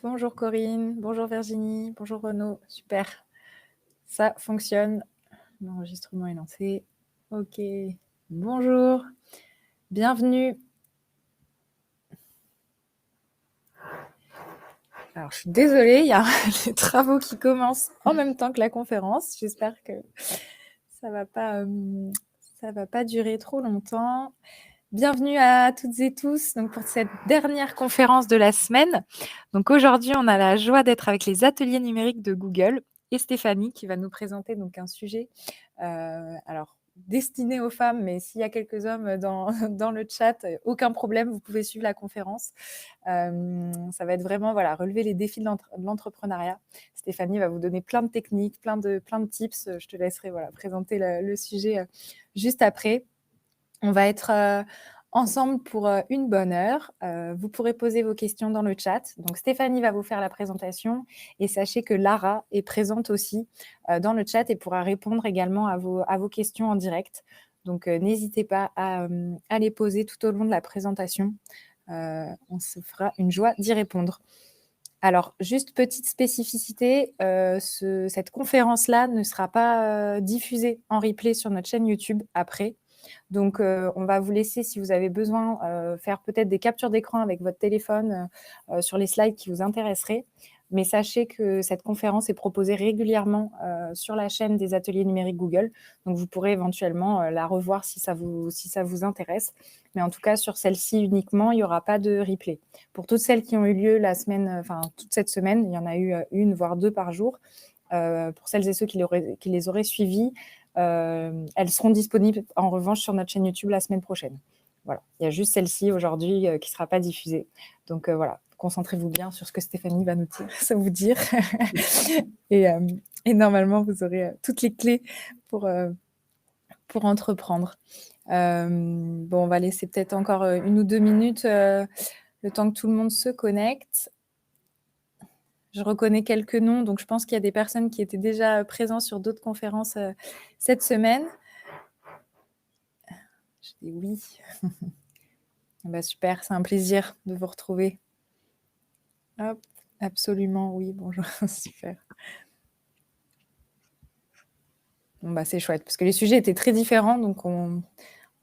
Bonjour Corinne, bonjour Virginie, bonjour Renaud. Super, ça fonctionne. L'enregistrement est lancé. Ok, bonjour, bienvenue. Alors, je suis désolée, il y a les travaux qui commencent en même temps que la conférence. J'espère que ça va pas durer trop longtemps. Bienvenue à toutes et tous donc pour cette dernière conférence de la semaine. Donc aujourd'hui, on a la joie d'être avec les ateliers numériques de Google et Stéphanie qui va nous présenter donc un sujet alors destiné aux femmes, mais s'il y a quelques hommes dans le chat, aucun problème, vous pouvez suivre la conférence. Ça va être vraiment relever les défis de l'entrepreneuriat. Stéphanie va vous donner plein de techniques, plein de tips. Je te laisserai présenter le sujet juste après. On va être ensemble pour une bonne heure. Vous pourrez poser vos questions dans le chat. Donc, Stéphanie va vous faire la présentation et sachez que Lara est présente aussi dans le chat et pourra répondre également à vos questions en direct. Donc, n'hésitez pas à les poser tout au long de la présentation. On se fera une joie d'y répondre. Alors, juste petite spécificité, cette conférence-là ne sera pas diffusée en replay sur notre chaîne YouTube après. Donc, on va vous laisser, si vous avez besoin, faire peut-être des captures d'écran avec votre téléphone sur les slides qui vous intéresseraient. Mais sachez que cette conférence est proposée régulièrement sur la chaîne des ateliers numériques Google. Donc, vous pourrez éventuellement la revoir si ça vous intéresse. Mais en tout cas, sur celle-ci uniquement, il n'y aura pas de replay. Pour toutes celles qui ont eu lieu toute cette semaine, il y en a eu une, voire deux par jour. Pour celles et ceux qui les auraient suivies, elles seront disponibles en revanche sur notre chaîne YouTube la semaine prochaine. Voilà, il y a juste celle-ci aujourd'hui qui ne sera pas diffusée. Donc voilà, concentrez-vous bien sur ce que Stéphanie va vous dire. et normalement, vous aurez toutes les clés pour entreprendre. On va laisser peut-être encore 1 ou 2 minutes le temps que tout le monde se connecte. Je reconnais quelques noms, donc je pense qu'il y a des personnes qui étaient déjà présentes sur d'autres conférences cette semaine. Je dis oui. Super, c'est un plaisir de vous retrouver. Hop, absolument, oui, bonjour, super. C'est chouette, parce que les sujets étaient très différents, donc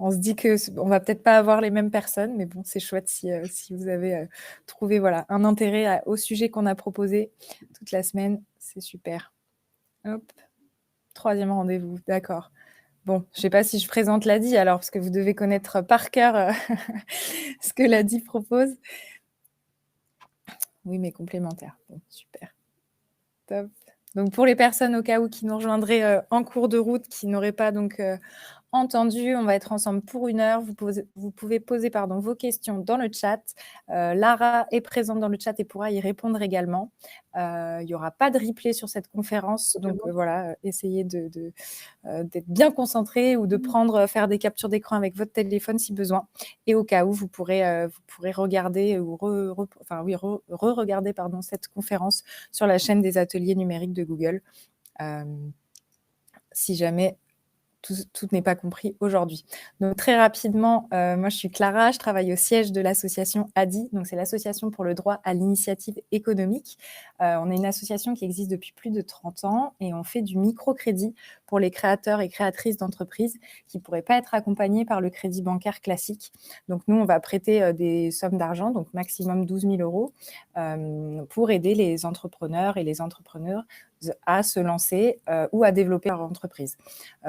on se dit qu'on va peut-être pas avoir les mêmes personnes, mais bon, c'est chouette si vous avez trouvé un intérêt au sujet qu'on a proposé toute la semaine, c'est super. Hop, 3e rendez-vous, d'accord. Bon, je ne sais pas si je présente Ladi alors, parce que vous devez connaître par cœur ce que Ladi propose. Oui, mais complémentaire. Bon, super. Top. Donc, pour les personnes au cas où qui nous rejoindraient en cours de route, qui n'auraient pas donc entendu, on va être ensemble pour 1 heure. Vous pouvez poser vos questions dans le chat. Lara est présente dans le chat et pourra y répondre également. Il n'y aura pas de replay sur cette conférence, donc essayez d'être bien concentré ou de faire des captures d'écran avec votre téléphone si besoin. Et au cas où, vous pourrez regarder ou re-regarder cette conférence sur la chaîne des ateliers numériques de Google. Si jamais tout n'est pas compris aujourd'hui. Donc, très rapidement, moi, je suis Clara, je travaille au siège de l'association ADI, donc c'est l'Association pour le droit à l'initiative économique. On est une association qui existe depuis plus de 30 ans et on fait du microcrédit pour les créateurs et créatrices d'entreprises qui ne pourraient pas être accompagnés par le crédit bancaire classique. Donc, nous, on va prêter des sommes d'argent, donc maximum 12 000 €, pour aider les entrepreneurs et les entrepreneurs à se lancer ou à développer leur entreprise.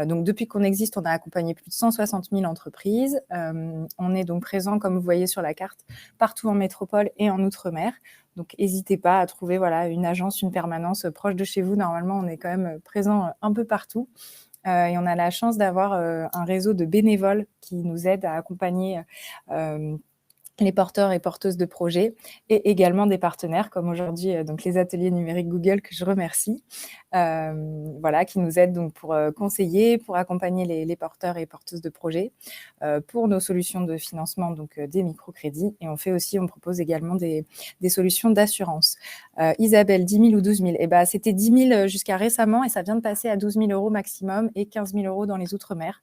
Donc, depuis qu'on existe, on a accompagné plus de 160 000 entreprises. On est donc présent, comme vous voyez sur la carte, partout en métropole et en Outre-mer. Donc, n'hésitez pas à trouver une agence, une permanence proche de chez vous. Normalement, on est quand même présent un peu partout. Et on a la chance d'avoir un réseau de bénévoles qui nous aident à accompagner les porteurs et porteuses de projets et également des partenaires comme aujourd'hui donc les ateliers numériques Google que je remercie, qui nous aident donc pour conseiller, pour accompagner les porteurs et porteuses de projets, pour nos solutions de financement, donc des microcrédits, et on propose également des solutions d'assurance. Isabelle, 10 000 ou 12 000, c'était 10 000 jusqu'à récemment et ça vient de passer à 12 000 € maximum et 15 000 € dans les Outre-mer.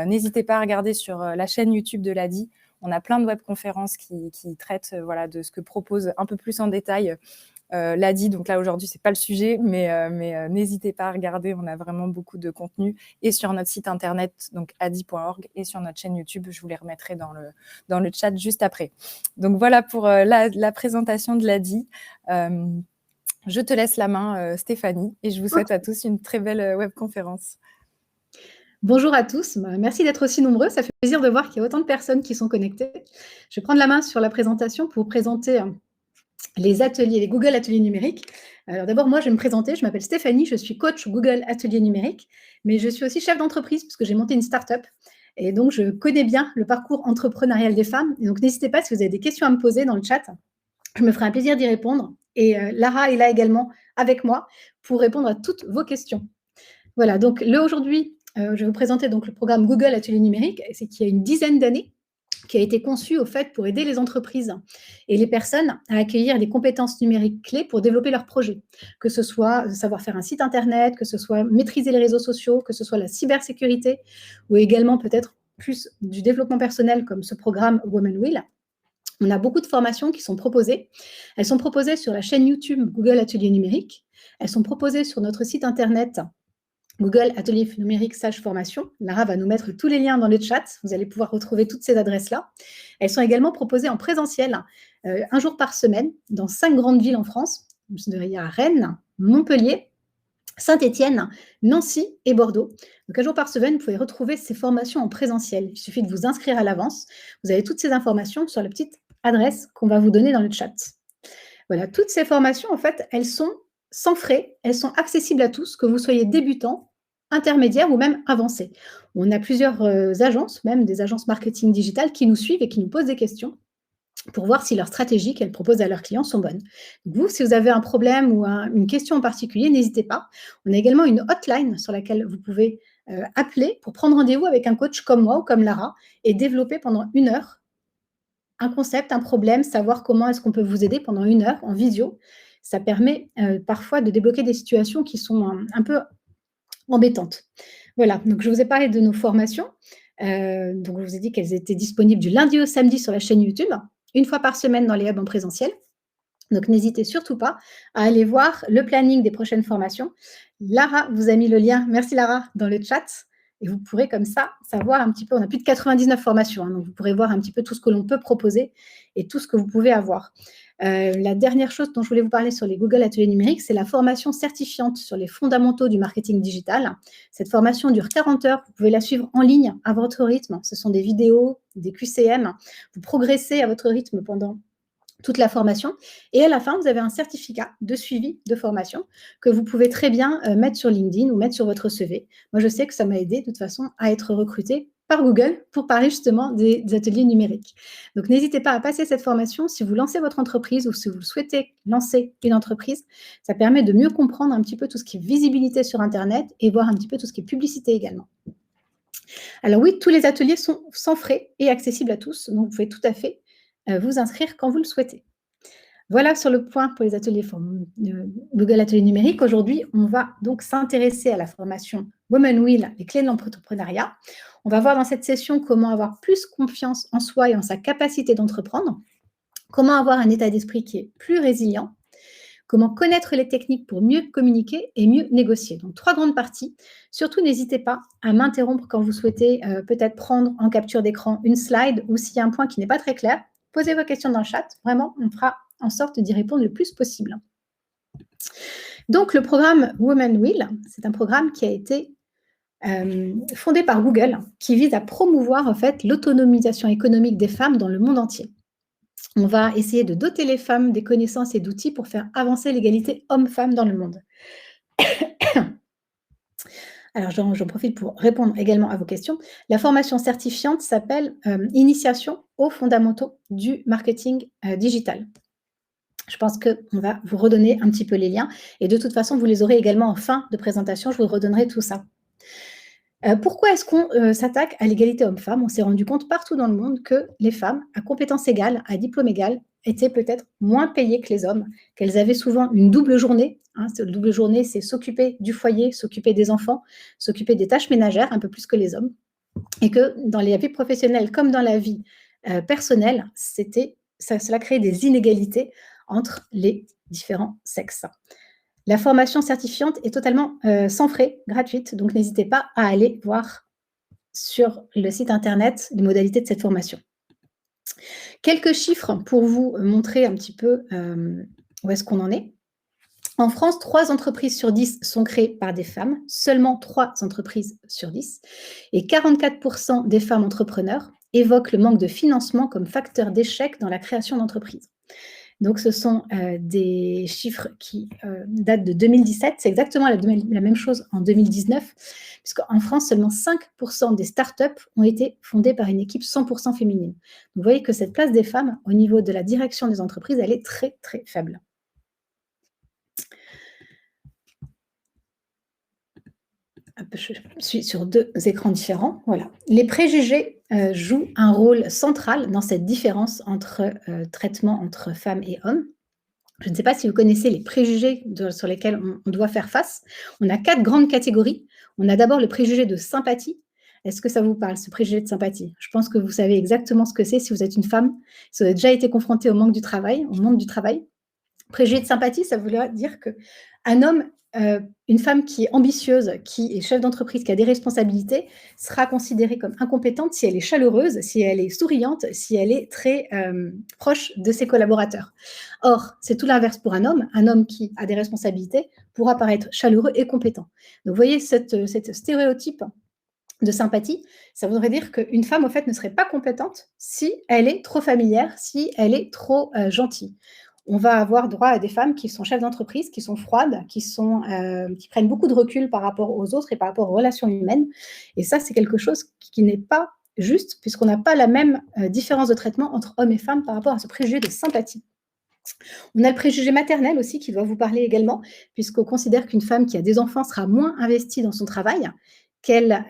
N'hésitez pas à regarder sur la chaîne YouTube de l'ADI. On a plein de webconférences qui traitent de ce que propose un peu plus en détail l'ADI. Donc là, aujourd'hui, c'est pas le sujet, mais n'hésitez pas à regarder. On a vraiment beaucoup de contenu. Et sur notre site internet, donc adi.org, et sur notre chaîne YouTube, je vous les remettrai dans le chat juste après. Donc voilà pour la présentation de l'ADI. Je te laisse la main, Stéphanie, et je vous souhaite à tous une très belle webconférence. Bonjour à tous, merci d'être aussi nombreux, ça fait plaisir de voir qu'il y a autant de personnes qui sont connectées. Je vais prendre la main sur la présentation pour vous présenter les ateliers, les Google Ateliers numériques. Alors d'abord, moi je vais me présenter, je m'appelle Stéphanie, je suis coach Google Ateliers numériques, mais je suis aussi chef d'entreprise puisque j'ai monté une start-up et donc je connais bien le parcours entrepreneurial des femmes. Et donc n'hésitez pas si vous avez des questions à me poser dans le chat, je me ferai un plaisir d'y répondre. Et Lara est là également avec moi pour répondre à toutes vos questions. Voilà, donc aujourd'hui, je vais vous présenter donc le programme Google Ateliers numériques, c'est qui a une dizaine d'années, qui a été conçu au fait pour aider les entreprises et les personnes à accueillir des compétences numériques clés pour développer leurs projets, que ce soit savoir faire un site internet, que ce soit maîtriser les réseaux sociaux, que ce soit la cybersécurité, ou également peut-être plus du développement personnel comme ce programme Women Will. On a beaucoup de formations qui sont proposées. Elles sont proposées sur la chaîne YouTube Google Ateliers numériques. Elles sont proposées sur notre site internet Google Atelier numérique /formation. Lara va nous mettre tous les liens dans le chat. Vous allez pouvoir retrouver toutes ces adresses-là. Elles sont également proposées en présentiel, un jour par semaine, dans 5 grandes villes en France. Il y a Rennes, Montpellier, Saint-Étienne, Nancy et Bordeaux. Donc, un jour par semaine, vous pouvez retrouver ces formations en présentiel. Il suffit de vous inscrire à l'avance. Vous avez toutes ces informations sur la petite adresse qu'on va vous donner dans le chat. Voilà, toutes ces formations, en fait, elles sont sans frais, elles sont accessibles à tous, que vous soyez débutant, intermédiaire ou même avancé. On a plusieurs agences, même des agences marketing digital, qui nous suivent et qui nous posent des questions pour voir si leurs stratégies qu'elles proposent à leurs clients sont bonnes. Vous, si vous avez un problème ou une question en particulier, n'hésitez pas. On a également une hotline sur laquelle vous pouvez appeler pour prendre rendez-vous avec un coach comme moi ou comme Lara et développer pendant 1 heure un concept, un problème, savoir comment est-ce qu'on peut vous aider pendant 1 heure en visio. Ça permet parfois de débloquer des situations qui sont un peu embêtantes. Voilà, donc je vous ai parlé de nos formations. Donc je vous ai dit qu'elles étaient disponibles du lundi au samedi sur la chaîne YouTube, 1 fois par semaine dans les hubs en présentiel. Donc n'hésitez surtout pas à aller voir le planning des prochaines formations. Lara vous a mis le lien, merci Lara, dans le chat. Et vous pourrez comme ça savoir un petit peu, on a plus de 99 formations, donc vous pourrez voir un petit peu tout ce que l'on peut proposer et tout ce que vous pouvez avoir. La dernière chose dont je voulais vous parler sur les Google Ateliers numériques, c'est la formation certifiante sur les fondamentaux du marketing digital. Cette formation dure 40 heures, vous pouvez la suivre en ligne à votre rythme. Ce sont des vidéos, des QCM. Vous progressez à votre rythme pendant toute la formation. Et à la fin, vous avez un certificat de suivi de formation que vous pouvez très bien mettre sur LinkedIn ou mettre sur votre CV. Moi, je sais que ça m'a aidé de toute façon à être recrutée par Google pour parler justement des ateliers numériques. Donc, n'hésitez pas à passer cette formation si vous lancez votre entreprise ou si vous souhaitez lancer une entreprise. Ça permet de mieux comprendre un petit peu tout ce qui est visibilité sur Internet et voir un petit peu tout ce qui est publicité également. Alors oui, tous les ateliers sont sans frais et accessibles à tous, donc vous pouvez tout à fait vous inscrire quand vous le souhaitez. Voilà sur le point pour les ateliers Google Ateliers numériques. Aujourd'hui, on va donc s'intéresser à la formation Women Will, les clés de l'entrepreneuriat. On va voir dans cette session comment avoir plus confiance en soi et en sa capacité d'entreprendre, comment avoir un état d'esprit qui est plus résilient, comment connaître les techniques pour mieux communiquer et mieux négocier. Donc, 3 grandes parties. Surtout, n'hésitez pas à m'interrompre quand vous souhaitez peut-être prendre en capture d'écran une slide ou s'il y a un point qui n'est pas très clair. Posez vos questions dans le chat. Vraiment, on fera en sorte d'y répondre le plus possible. Donc, le programme Women Will, c'est un programme qui a été fondé par Google, qui vise à promouvoir en fait l'autonomisation économique des femmes dans le monde entier. On va essayer de doter les femmes des connaissances et d'outils pour faire avancer l'égalité homme-femme dans le monde. Alors, j'en profite pour répondre également à vos questions. La formation certifiante s'appelle Initiation aux fondamentaux du marketing digital. Je pense qu'on va vous redonner un petit peu les liens. Et de toute façon, vous les aurez également en fin de présentation. Je vous redonnerai tout ça. Pourquoi est-ce qu'on s'attaque à l'égalité homme-femme? On s'est rendu compte partout dans le monde que les femmes, à compétences égales, à diplôme égal, étaient peut-être moins payées que les hommes, qu'elles avaient souvent une double journée. Cette double journée, c'est s'occuper du foyer, s'occuper des enfants, s'occuper des tâches ménagères, un peu plus que les hommes. Et que dans la vie professionnelle comme dans la vie personnelle, cela créait des inégalités entre les différents sexes. La formation certifiante est totalement sans frais, gratuite, donc n'hésitez pas à aller voir sur le site internet les modalités de cette formation. Quelques chiffres pour vous montrer un petit peu où est-ce qu'on en est. En France, 3 entreprises sur 10 sont créées par des femmes, seulement 3 entreprises sur 10, et 44% des femmes entrepreneurs évoquent le manque de financement comme facteur d'échec dans la création d'entreprises. Donc, ce sont des chiffres qui datent de 2017. C'est exactement la même chose en 2019, puisqu'en France, seulement 5% des startups ont été fondées par une équipe 100% féminine. Vous voyez que cette place des femmes au niveau de la direction des entreprises, elle est très, très faible. Je suis sur 2 écrans différents. Voilà. Les préjugés jouent un rôle central dans cette différence entre traitement entre femmes et hommes. Je ne sais pas si vous connaissez les préjugés sur lesquels on doit faire face. On a 4 grandes catégories. On a d'abord le préjugé de sympathie. Est-ce que ça vous parle, ce préjugé de sympathie? Je pense que vous savez exactement ce que c'est si vous êtes une femme, si vous avez déjà été confronté au manque du travail, au monde du travail. Préjugé de sympathie, ça voudrait dire qu'un homme, une femme qui est ambitieuse, qui est chef d'entreprise, qui a des responsabilités, sera considérée comme incompétente si elle est chaleureuse, si elle est souriante, si elle est très proche de ses collaborateurs. Or, c'est tout l'inverse pour un homme. Un homme qui a des responsabilités pourra paraître chaleureux et compétent. Donc, vous voyez, cette stéréotype de sympathie, ça voudrait dire qu'une femme, au fait, ne serait pas compétente si elle est trop familière, si elle est trop gentille. On va avoir droit à des femmes qui sont chefs d'entreprise, qui sont froides, qui prennent beaucoup de recul par rapport aux autres et par rapport aux relations humaines. Et ça, c'est quelque chose qui n'est pas juste, puisqu'on n'a pas la même différence de traitement entre hommes et femmes par rapport à ce préjugé de sympathie. On a le préjugé maternel aussi qui doit vous parler également, puisqu'on considère qu'une femme qui a des enfants sera moins investie dans son travail, qu'elle...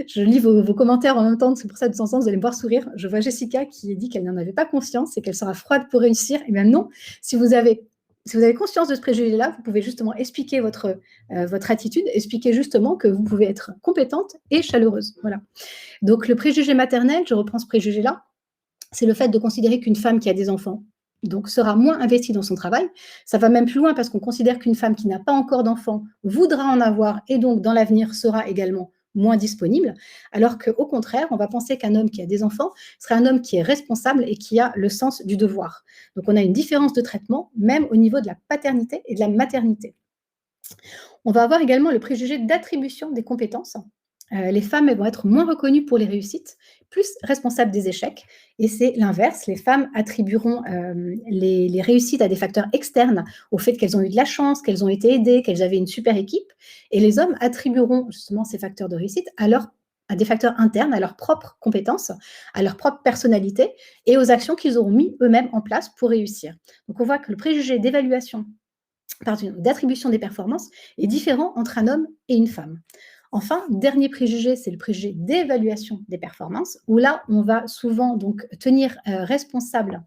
Je lis vos commentaires en même temps, c'est pour ça de temps en temps, vous allez me voir sourire. Je vois Jessica qui dit qu'elle n'en avait pas conscience et qu'elle sera froide pour réussir. Eh bien non, si vous avez conscience de ce préjugé-là, vous pouvez justement expliquer votre attitude, expliquer justement que vous pouvez être compétente et chaleureuse. Voilà. Donc le préjugé maternel, je reprends ce préjugé-là, c'est le fait de considérer qu'une femme qui a des enfants, donc sera moins investie dans son travail. Ça va même plus loin parce qu'on considère qu'une femme qui n'a pas encore d'enfants voudra en avoir et donc dans l'avenir sera également moins disponible, alors qu'au contraire, on va penser qu'un homme qui a des enfants serait un homme qui est responsable et qui a le sens du devoir. Donc on a une différence de traitement, même au niveau de la paternité et de la maternité. On va avoir également le préjugé d'attribution des compétences. Les femmes elles vont être moins reconnues pour les réussites, plus responsables des échecs. Et c'est l'inverse, les femmes attribueront les réussites à des facteurs externes, au fait qu'elles ont eu de la chance, qu'elles ont été aidées, qu'elles avaient une super équipe. Et les hommes attribueront justement ces facteurs de réussite à des facteurs internes, à leurs propres compétences, à leur propre personnalité et aux actions qu'ils auront mis eux-mêmes en place pour réussir. Donc on voit que le préjugé d'attribution des performances est différent entre un homme et une femme. Enfin, dernier préjugé, c'est le préjugé d'évaluation des performances, où là, on va souvent donc tenir responsables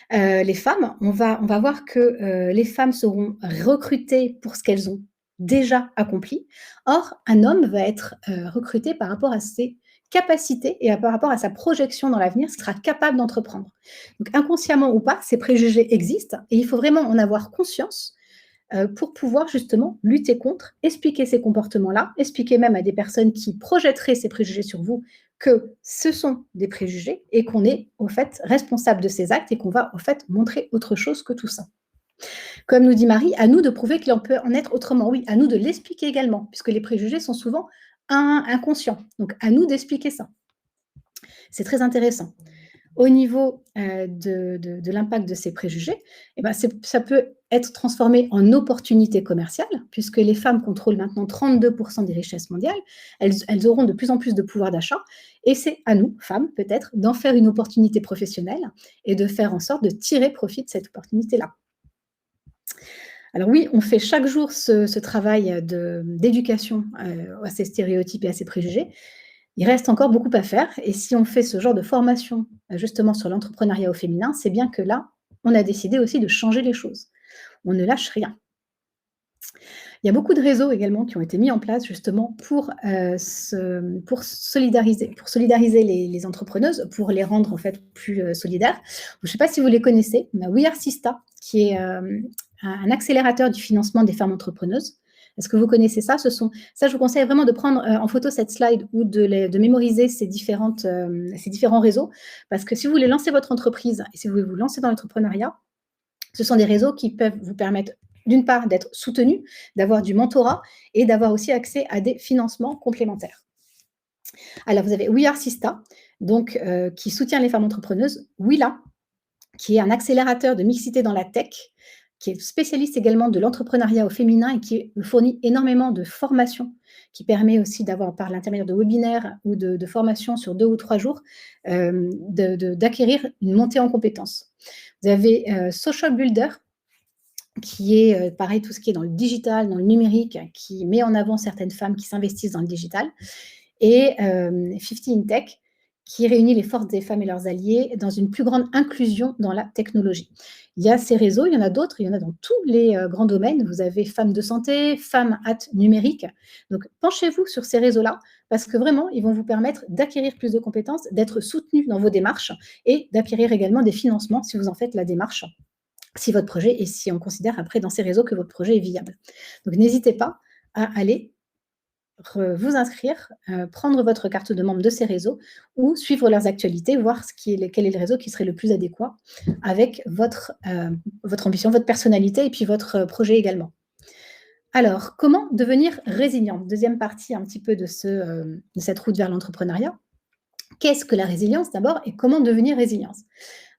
les femmes. On va voir que les femmes seront recrutées pour ce qu'elles ont déjà accompli. Or, un homme va être recruté par rapport à ses capacités et par rapport à sa projection dans l'avenir, sera capable d'entreprendre. Donc, inconsciemment ou pas, ces préjugés existent et il faut vraiment en avoir conscience pour pouvoir justement lutter contre, expliquer ces comportements-là, expliquer même à des personnes qui projetteraient ces préjugés sur vous que ce sont des préjugés et qu'on est au fait responsable de ces actes et qu'on va au fait montrer autre chose que tout ça. Comme nous dit Marie, à nous de prouver qu'il en peut en être autrement. Oui, à nous de l'expliquer également, puisque les préjugés sont souvent inconscients. Donc à nous d'expliquer ça. C'est très intéressant. Au niveau de l'impact de ces préjugés, eh ben ça peut être transformé en opportunité commerciale, puisque les femmes contrôlent maintenant 32% des richesses mondiales, elles auront de plus en plus de pouvoir d'achat, et c'est à nous, femmes peut-être, d'en faire une opportunité professionnelle et de faire en sorte de tirer profit de cette opportunité-là. Alors oui, on fait chaque jour ce travail d'éducation à ces stéréotypes et à ces préjugés. Il reste encore beaucoup à faire et si on fait ce genre de formation justement sur l'entrepreneuriat au féminin, c'est bien que là, on a décidé aussi de changer les choses. On ne lâche rien. Il y a beaucoup de réseaux également qui ont été mis en place justement pour solidariser les entrepreneuses, pour les rendre en fait plus solidaires. Je ne sais pas si vous les connaissez. On a We Are Sista, qui est un accélérateur du financement des femmes entrepreneuses. Est-ce que vous connaissez ça? Ça, je vous conseille vraiment de prendre en photo cette slide ou de mémoriser ces différents réseaux, parce que si vous voulez lancer votre entreprise et si vous voulez vous lancer dans l'entrepreneuriat, ce sont des réseaux qui peuvent vous permettre, d'une part, d'être soutenus, d'avoir du mentorat et d'avoir aussi accès à des financements complémentaires. Alors, vous avez We Are Sista, donc, qui soutient les femmes entrepreneuses. Willa, qui est un accélérateur de mixité dans la tech, qui est spécialiste également de l'entrepreneuriat au féminin et qui fournit énormément de formations, qui permet aussi d'avoir, par l'intermédiaire de webinaires ou de formations sur 2 ou 3 jours, d'acquérir une montée en compétences. Vous avez Social Builder, qui est pareil, tout ce qui est dans le digital, dans le numérique, qui met en avant certaines femmes qui s'investissent dans le digital. Et 50 in Tech, qui réunit les forces des femmes et leurs alliés dans une plus grande inclusion dans la technologie. Il y a ces réseaux, il y en a d'autres, il y en a dans tous les grands domaines. Vous avez Femmes de santé, Femmes numérique. Donc, penchez-vous sur ces réseaux-là, parce que vraiment, ils vont vous permettre d'acquérir plus de compétences, d'être soutenus dans vos démarches et d'acquérir également des financements si vous en faites la démarche, si votre projet et si on considère après dans ces réseaux que votre projet est viable. Donc, n'hésitez pas à aller vous inscrire, prendre votre carte de membre de ces réseaux ou suivre leurs actualités, voir quel est le réseau qui serait le plus adéquat avec votre ambition, votre personnalité et puis votre projet également. Alors, comment devenir résilient? Deuxième partie un petit peu de cette route vers l'entrepreneuriat. Qu'est-ce que la résilience d'abord et comment devenir résiliente?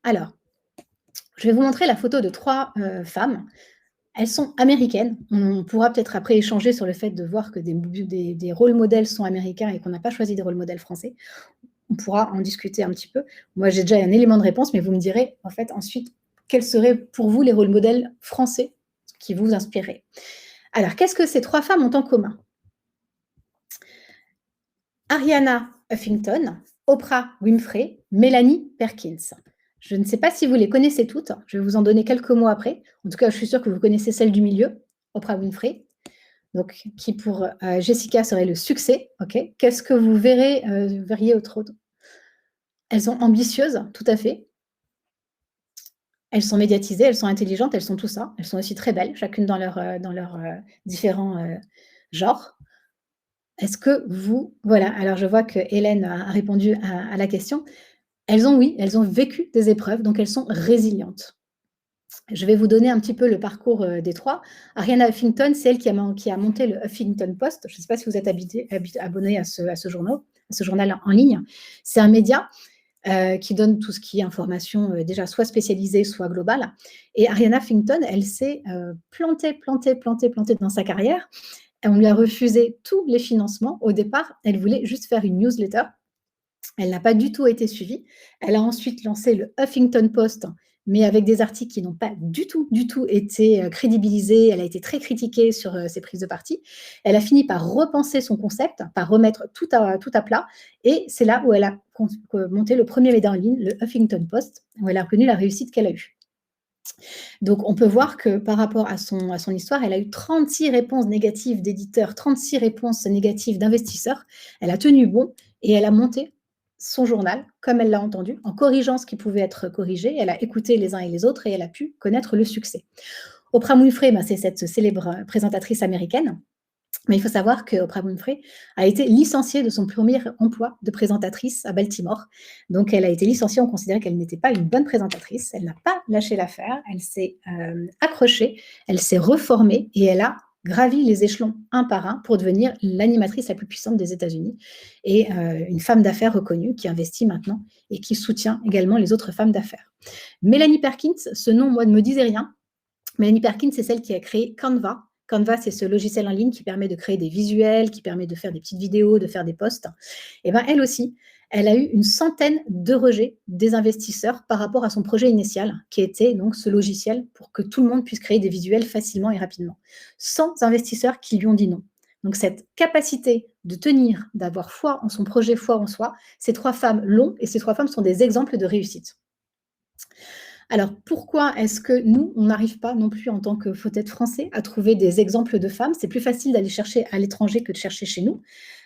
Alors, je vais vous montrer la photo de 3 femmes. Elles sont américaines. On pourra peut-être après échanger sur le fait de voir que des rôles modèles sont américains et qu'on n'a pas choisi des rôles modèles français. On pourra en discuter un petit peu. Moi, j'ai déjà un élément de réponse, mais vous me direz en fait ensuite quels seraient pour vous les rôles modèles français qui vous inspireraient. Alors, qu'est-ce que ces 3 femmes ont en commun? Arianna Huffington, Oprah Winfrey, Melanie Perkins. Je ne sais pas si vous les connaissez toutes, je vais vous en donner quelques mots après. En tout cas, je suis sûre que vous connaissez celle du milieu, Oprah Winfrey, donc, qui pour Jessica serait le succès. Okay. Qu'est-ce que vous verriez autre? Elles sont ambitieuses, tout à fait. Elles sont médiatisées, elles sont intelligentes, elles sont tout ça. Elles sont aussi très belles, chacune dans leurs différents genres. Est-ce que vous... Voilà, alors je vois que Hélène a répondu à la question. Elles ont vécu des épreuves, donc elles sont résilientes. Je vais vous donner un petit peu le parcours des 3. Arianna Huffington, c'est elle qui a monté le Huffington Post. Je ne sais pas si vous êtes abonné à ce journal en ligne. C'est un média qui donne tout ce qui est information déjà soit spécialisée, soit globale. Et Arianna Huffington, elle s'est plantée dans sa carrière. On lui a refusé tous les financements. Au départ, elle voulait juste faire une newsletter. Elle n'a pas du tout été suivie. Elle a ensuite lancé le Huffington Post, mais avec des articles qui n'ont pas du tout été crédibilisés. Elle a été très critiquée sur ses prises de parti. Elle a fini par repenser son concept, par remettre tout à plat. Et c'est là où elle a monté le premier média en ligne, le Huffington Post, où elle a reconnu la réussite qu'elle a eue. Donc, on peut voir que par rapport à son histoire, elle a eu 36 réponses négatives d'éditeurs, 36 réponses négatives d'investisseurs. Elle a tenu bon et elle a monté son journal, comme elle l'a entendu, en corrigeant ce qui pouvait être corrigé. Elle a écouté les uns et les autres et elle a pu connaître le succès. Oprah Winfrey, c'est cette célèbre présentatrice américaine. Mais il faut savoir que Oprah Winfrey a été licenciée de son premier emploi de présentatrice à Baltimore. Donc, elle a été licenciée, on considérait qu'elle n'était pas une bonne présentatrice. Elle n'a pas lâché l'affaire, elle s'est accrochée, elle s'est reformée et elle a gravi les échelons un par un pour devenir l'animatrice la plus puissante des États-Unis et une femme d'affaires reconnue qui investit maintenant et qui soutient également les autres femmes d'affaires. Melanie Perkins, ce nom, moi, ne me disait rien. Melanie Perkins, c'est celle qui a créé Canva. Canva, c'est ce logiciel en ligne qui permet de créer des visuels, qui permet de faire des petites vidéos, de faire des posts. Et bien, elle aussi, elle a eu une centaine de rejets des investisseurs par rapport à son projet initial, qui était donc ce logiciel pour que tout le monde puisse créer des visuels facilement et rapidement. 100 investisseurs qui lui ont dit non. Donc, cette capacité de tenir, d'avoir foi en son projet, foi en soi, ces 3 femmes l'ont et ces 3 femmes sont des exemples de réussite. Alors, pourquoi est-ce que nous, on n'arrive pas non plus en tant que faut-être français à trouver des exemples de femmes? C'est plus facile d'aller chercher à l'étranger que de chercher chez nous.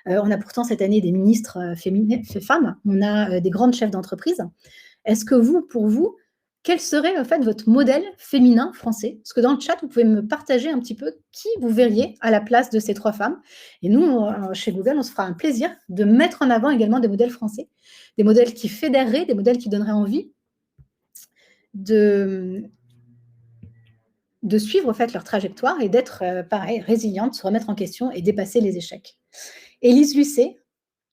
On a pourtant cette année des ministres femmes, on a des grandes chefs d'entreprise. Est-ce que vous, pour vous, quel serait en fait votre modèle féminin français? Parce que dans le chat, vous pouvez me partager un petit peu qui vous verriez à la place de ces 3 femmes. Et nous, chez Google, on se fera un plaisir de mettre en avant également des modèles français, des modèles qui fédéreraient, des modèles qui donneraient envie de suivre en fait leur trajectoire et d'être pareil, résiliente, se remettre en question et dépasser les échecs. Élise Lucet,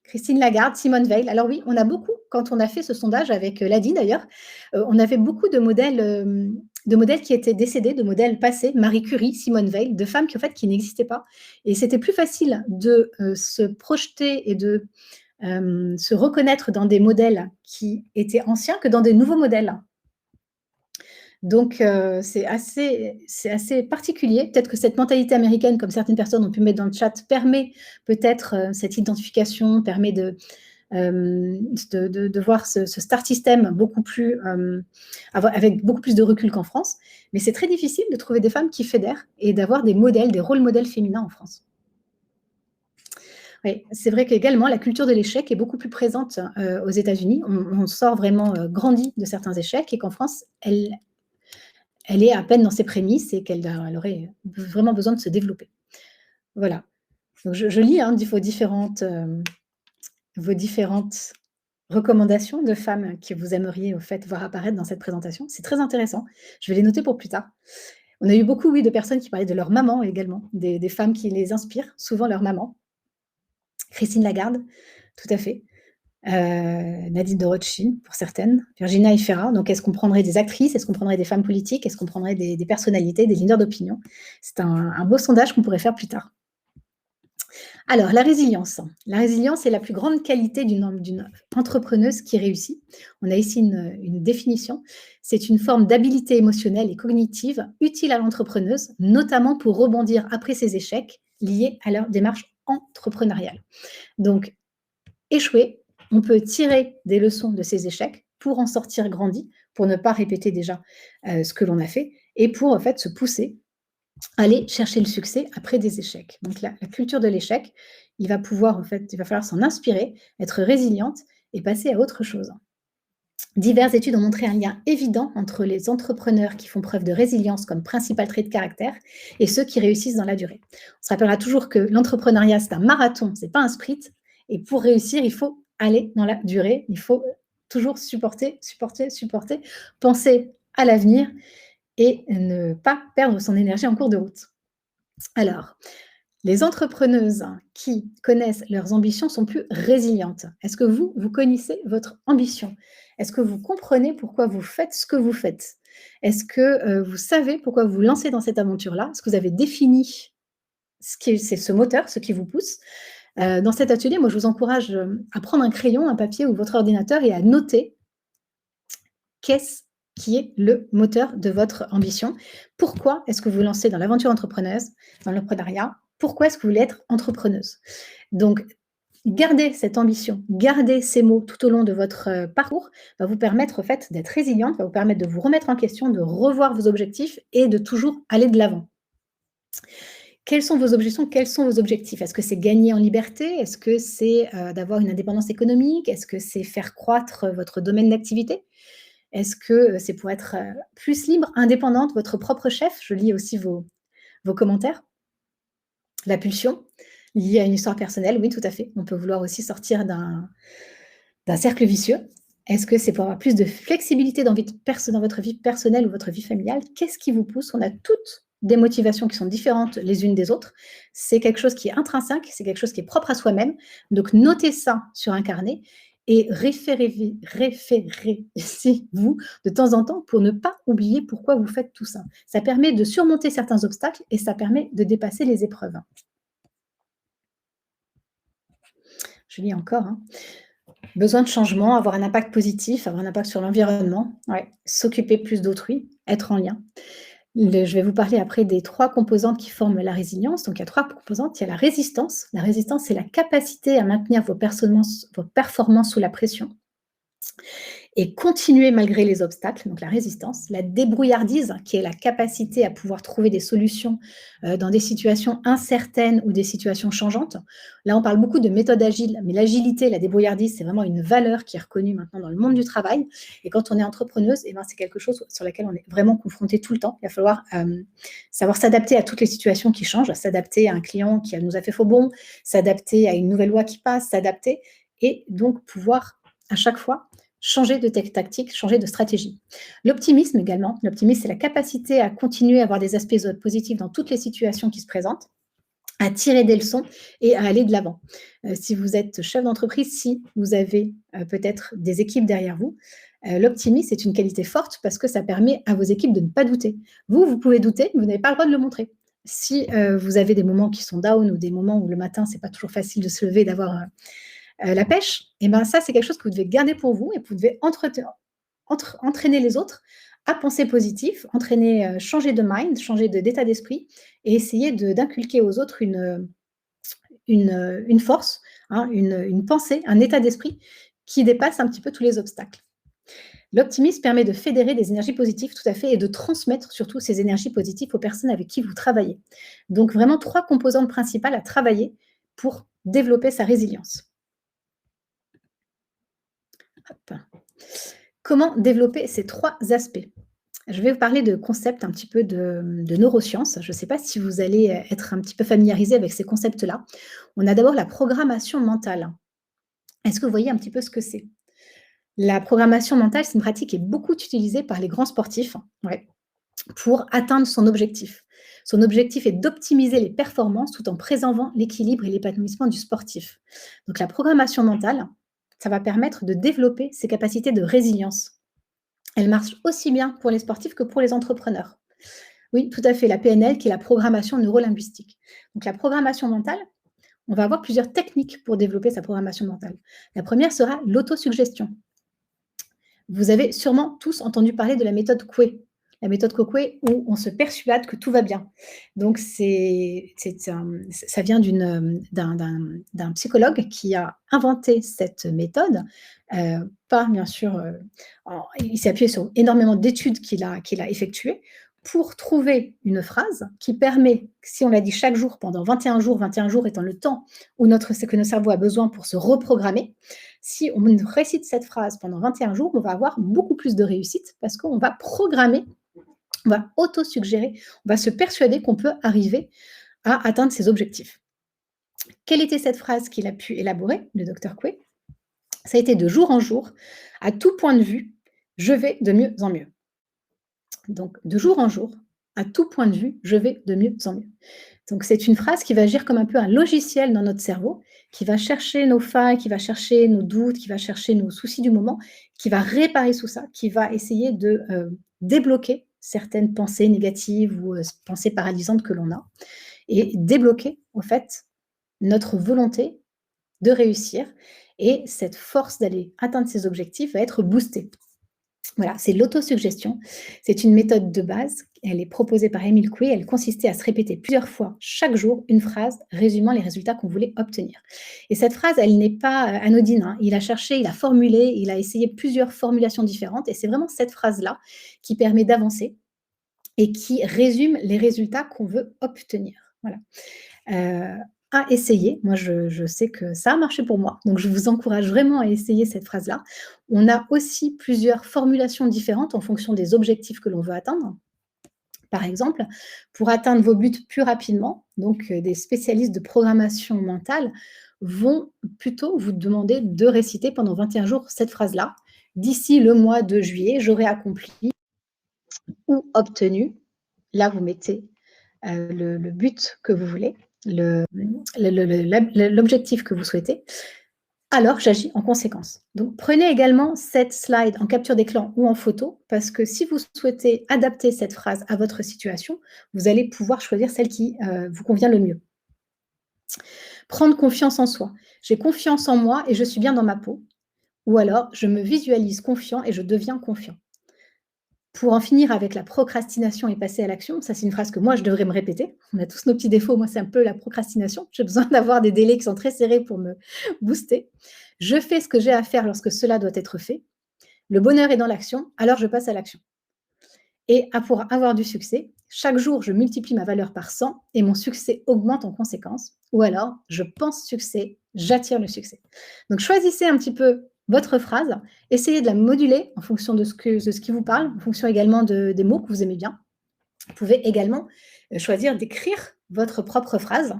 Christine Lagarde, Simone Veil. Alors oui, on a beaucoup, quand on a fait ce sondage avec Ladi d'ailleurs, on avait beaucoup de modèles qui étaient décédés, de modèles passés, Marie Curie, Simone Veil, de femmes qui en fait qui n'existaient pas. Et c'était plus facile de se projeter et de se reconnaître dans des modèles qui étaient anciens que dans des nouveaux modèles. Donc, c'est assez particulier. Peut-être que cette mentalité américaine, comme certaines personnes ont pu mettre dans le chat, permet peut-être cette identification, permet de voir ce star system beaucoup plus, avec beaucoup plus de recul qu'en France. Mais c'est très difficile de trouver des femmes qui fédèrent et d'avoir des modèles, des rôles modèles féminins en France. Oui, c'est vrai qu'également, la culture de l'échec est beaucoup plus présente aux États-Unis. On sort vraiment grandi de certains échecs et qu'en France, elle est à peine dans ses prémices et qu'elle aurait vraiment besoin de se développer. Voilà. Donc je lis vos différentes recommandations de femmes que vous aimeriez au fait voir apparaître dans cette présentation. C'est très intéressant. Je vais les noter pour plus tard. On a eu beaucoup, oui, de personnes qui parlaient de leur maman également, des femmes qui les inspirent, souvent leur maman. Christine Lagarde, tout à fait. Nadine de Rothschild pour certaines, Virginia Efira. Donc, est-ce qu'on prendrait des actrices? Est-ce qu'on prendrait des femmes politiques? Est-ce qu'on prendrait des personnalités, des leaders d'opinion? C'est un beau sondage qu'on pourrait faire plus tard. Alors, la résilience. La résilience est la plus grande qualité d'une entrepreneuse qui réussit. On a ici une définition. C'est une forme d'habilité émotionnelle et cognitive utile à l'entrepreneuse, notamment pour rebondir après ses échecs liés à leur démarche entrepreneuriale. Donc, échouer, on peut tirer des leçons de ces échecs pour en sortir grandi, pour ne pas répéter déjà ce que l'on a fait et pour en fait se pousser à aller chercher le succès après des échecs. Donc la culture de l'échec, il va falloir s'en inspirer, être résiliente et passer à autre chose. Diverses études ont montré un lien évident entre les entrepreneurs qui font preuve de résilience comme principal trait de caractère et ceux qui réussissent dans la durée. On se rappellera toujours que l'entrepreneuriat, c'est un marathon, c'est pas un sprint. Et pour réussir, il faut aller dans la durée. Il faut toujours supporter, penser à l'avenir et ne pas perdre son énergie en cours de route. Alors, les entrepreneuses qui connaissent leurs ambitions sont plus résilientes. Est-ce que vous connaissez votre ambition? Est-ce que vous comprenez pourquoi vous faites ce que vous faites? Est-ce que vous savez pourquoi vous vous lancez dans cette aventure-là? Est-ce que vous avez défini c'est ce moteur, ce qui vous pousse? Dans cet atelier, moi, je vous encourage à prendre un crayon, un papier ou votre ordinateur et à noter qu'est-ce qui est le moteur de votre ambition. Pourquoi est-ce que vous vous lancez dans l'aventure entrepreneuse, dans l'entrepreneuriat? Pourquoi est-ce que vous voulez être entrepreneuse? Donc, gardez cette ambition, gardez ces mots tout au long de votre parcours, va vous permettre en fait d'être résiliente, va vous permettre de vous remettre en question, de revoir vos objectifs et de toujours aller de l'avant. Quelles sont vos objections? Quels sont vos objectifs? Est-ce que c'est gagner en liberté? Est-ce que c'est d'avoir une indépendance économique? Est-ce que c'est faire croître votre domaine d'activité? Est-ce que c'est pour être plus libre, indépendante, votre propre chef? Je lis aussi vos commentaires. La pulsion, liée à une histoire personnelle, oui, tout à fait. On peut vouloir aussi sortir d'un cercle vicieux. Est-ce que c'est pour avoir plus de flexibilité dans votre vie personnelle ou votre vie familiale? Qu'est-ce qui vous pousse? On a toutes des motivations qui sont différentes les unes des autres. C'est quelque chose qui est intrinsèque, c'est quelque chose qui est propre à soi-même. Donc, notez ça sur un carnet et référez-vous de temps en temps pour ne pas oublier pourquoi vous faites tout ça. Ça permet de surmonter certains obstacles et ça permet de dépasser les épreuves. Je lis encore. Besoin de changement, avoir un impact positif, avoir un impact sur l'environnement, ouais. S'occuper plus d'autrui, être en lien. Je vais vous parler après des 3 composantes qui forment la résilience. Donc, il y a 3 composantes. Il y a la résistance. La résistance, c'est la capacité à maintenir vos performances sous la pression. Et continuer malgré les obstacles, donc la résistance, la débrouillardise, qui est la capacité à pouvoir trouver des solutions dans des situations incertaines ou des situations changeantes. Là, on parle beaucoup de méthode agile, mais l'agilité, la débrouillardise, c'est vraiment une valeur qui est reconnue maintenant dans le monde du travail. Et quand on est entrepreneuse, eh ben, c'est quelque chose sur laquelle on est vraiment confronté tout le temps. Il va falloir savoir s'adapter à toutes les situations qui changent, s'adapter à un client qui nous a fait faux bond, s'adapter à une nouvelle loi qui passe, s'adapter, et donc pouvoir à chaque fois changer de tactique, changer de stratégie. L'optimisme également. L'optimisme, c'est la capacité à continuer à avoir des aspects positifs dans toutes les situations qui se présentent, à tirer des leçons et à aller de l'avant. Si vous êtes chef d'entreprise, si vous avez peut-être des équipes derrière vous, l'optimisme est une qualité forte parce que ça permet à vos équipes de ne pas douter. Vous pouvez douter, mais vous n'avez pas le droit de le montrer. Si vous avez des moments qui sont down ou des moments où le matin, c'est pas toujours facile de se lever, d'avoir la pêche, et ben ça, c'est quelque chose que vous devez garder pour vous et vous devez entraîner les autres à penser positif, changer de mind, changer d'état d'esprit et essayer d'inculquer aux autres une force, hein, une pensée, un état d'esprit qui dépasse un petit peu tous les obstacles. L'optimisme permet de fédérer des énergies positives, tout à fait, et de transmettre surtout ces énergies positives aux personnes avec qui vous travaillez. Donc vraiment 3 composantes principales à travailler pour développer sa résilience. Hop. Comment développer ces 3 aspects? Je vais vous parler de concepts un petit peu de neurosciences. Je ne sais pas si vous allez être un petit peu familiarisé avec ces concepts-là. On a d'abord la programmation mentale. Est-ce que vous voyez un petit peu ce que c'est? La programmation mentale, c'est une pratique qui est beaucoup utilisée par les grands sportifs, ouais, pour atteindre son objectif. Son objectif est d'optimiser les performances tout en préservant l'équilibre et l'épanouissement du sportif. Donc la programmation mentale, ça va permettre de développer ses capacités de résilience. Elle marche aussi bien pour les sportifs que pour les entrepreneurs. Oui, tout à fait, la PNL qui est la programmation neurolinguistique. Donc la programmation mentale, on va avoir plusieurs techniques pour développer sa programmation mentale. La première sera l'autosuggestion. Vous avez sûrement tous entendu parler de la méthode Coué. La méthode Coué où on se persuade que tout va bien. Donc ça vient d'un psychologue qui a inventé cette méthode, pas bien sûr, il s'est appuyé sur énormément d'études qu'il a effectuées pour trouver une phrase qui permet, si on la dit chaque jour pendant 21 jours étant le temps où que notre cerveau a besoin pour se reprogrammer, si on récite cette phrase pendant 21 jours, on va avoir beaucoup plus de réussite parce qu'on va programmer, on va auto-suggérer, on va se persuader qu'on peut arriver à atteindre ses objectifs. Quelle était cette phrase qu'il a pu élaborer, le docteur Coué? Ça a été de jour en jour, à tout point de vue, je vais de mieux en mieux. Donc, de jour en jour, à tout point de vue, je vais de mieux en mieux. Donc, c'est une phrase qui va agir comme un peu un logiciel dans notre cerveau, qui va chercher nos failles, qui va chercher nos doutes, qui va chercher nos soucis du moment, qui va réparer tout ça, qui va essayer de débloquer certaines pensées négatives ou pensées paralysantes que l'on a, et débloquer, en fait, notre volonté de réussir. Et cette force d'aller atteindre ses objectifs va être boostée. Voilà, c'est l'autosuggestion. C'est une méthode de base. Elle est proposée par Émile Coué. Elle consistait à se répéter plusieurs fois chaque jour une phrase résumant les résultats qu'on voulait obtenir. Et cette phrase, elle n'est pas anodine, hein. Il a cherché, il a formulé, il a essayé plusieurs formulations différentes. Et c'est vraiment cette phrase-là qui permet d'avancer et qui résume les résultats qu'on veut obtenir. Voilà. À essayer. Moi, je sais que ça a marché pour moi, donc je vous encourage vraiment à essayer cette phrase-là. On a aussi plusieurs formulations différentes en fonction des objectifs que l'on veut atteindre. Par exemple, pour atteindre vos buts plus rapidement, donc des spécialistes de programmation mentale vont plutôt vous demander de réciter pendant 21 jours cette phrase-là. D'ici le mois de juillet, j'aurai accompli ou obtenu. Là, vous mettez le but que vous voulez, l'objectif que vous souhaitez, alors j'agis en conséquence. Donc prenez également cette slide en capture d'écran ou en photo, parce que si vous souhaitez adapter cette phrase à votre situation, vous allez pouvoir choisir celle qui vous convient le mieux. Prendre confiance en soi. J'ai confiance en moi et je suis bien dans ma peau. Ou alors, je me visualise confiant et je deviens confiant. Pour en finir avec la procrastination et passer à l'action, ça c'est une phrase que moi je devrais me répéter. On a tous nos petits défauts, moi c'est un peu la procrastination. J'ai besoin d'avoir des délais qui sont très serrés pour me booster. Je fais ce que j'ai à faire lorsque cela doit être fait. Le bonheur est dans l'action, alors je passe à l'action. Et pour avoir du succès, chaque jour, je multiplie ma valeur par 100 et mon succès augmente en conséquence. Ou alors, je pense succès, j'attire le succès. Donc, choisissez un petit peu votre phrase, essayez de la moduler en fonction de ce qui vous parle, en fonction également des mots que vous aimez bien. Vous pouvez également choisir d'écrire votre propre phrase.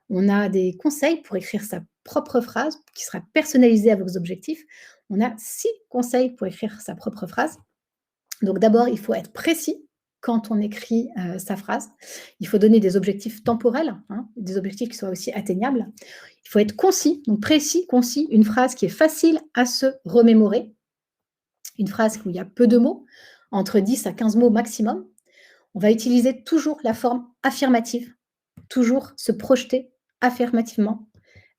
On a des conseils pour écrire sa propre phrase qui sera personnalisée à vos objectifs. On a 6 conseils pour écrire sa propre phrase. Donc d'abord, il faut être précis quand on écrit sa phrase. Il faut donner des objectifs temporels, des objectifs qui soient aussi atteignables. Il faut être concis, donc précis, concis, une phrase qui est facile à se remémorer, une phrase où il y a peu de mots, entre 10 à 15 mots maximum. On va utiliser toujours la forme affirmative, toujours se projeter affirmativement.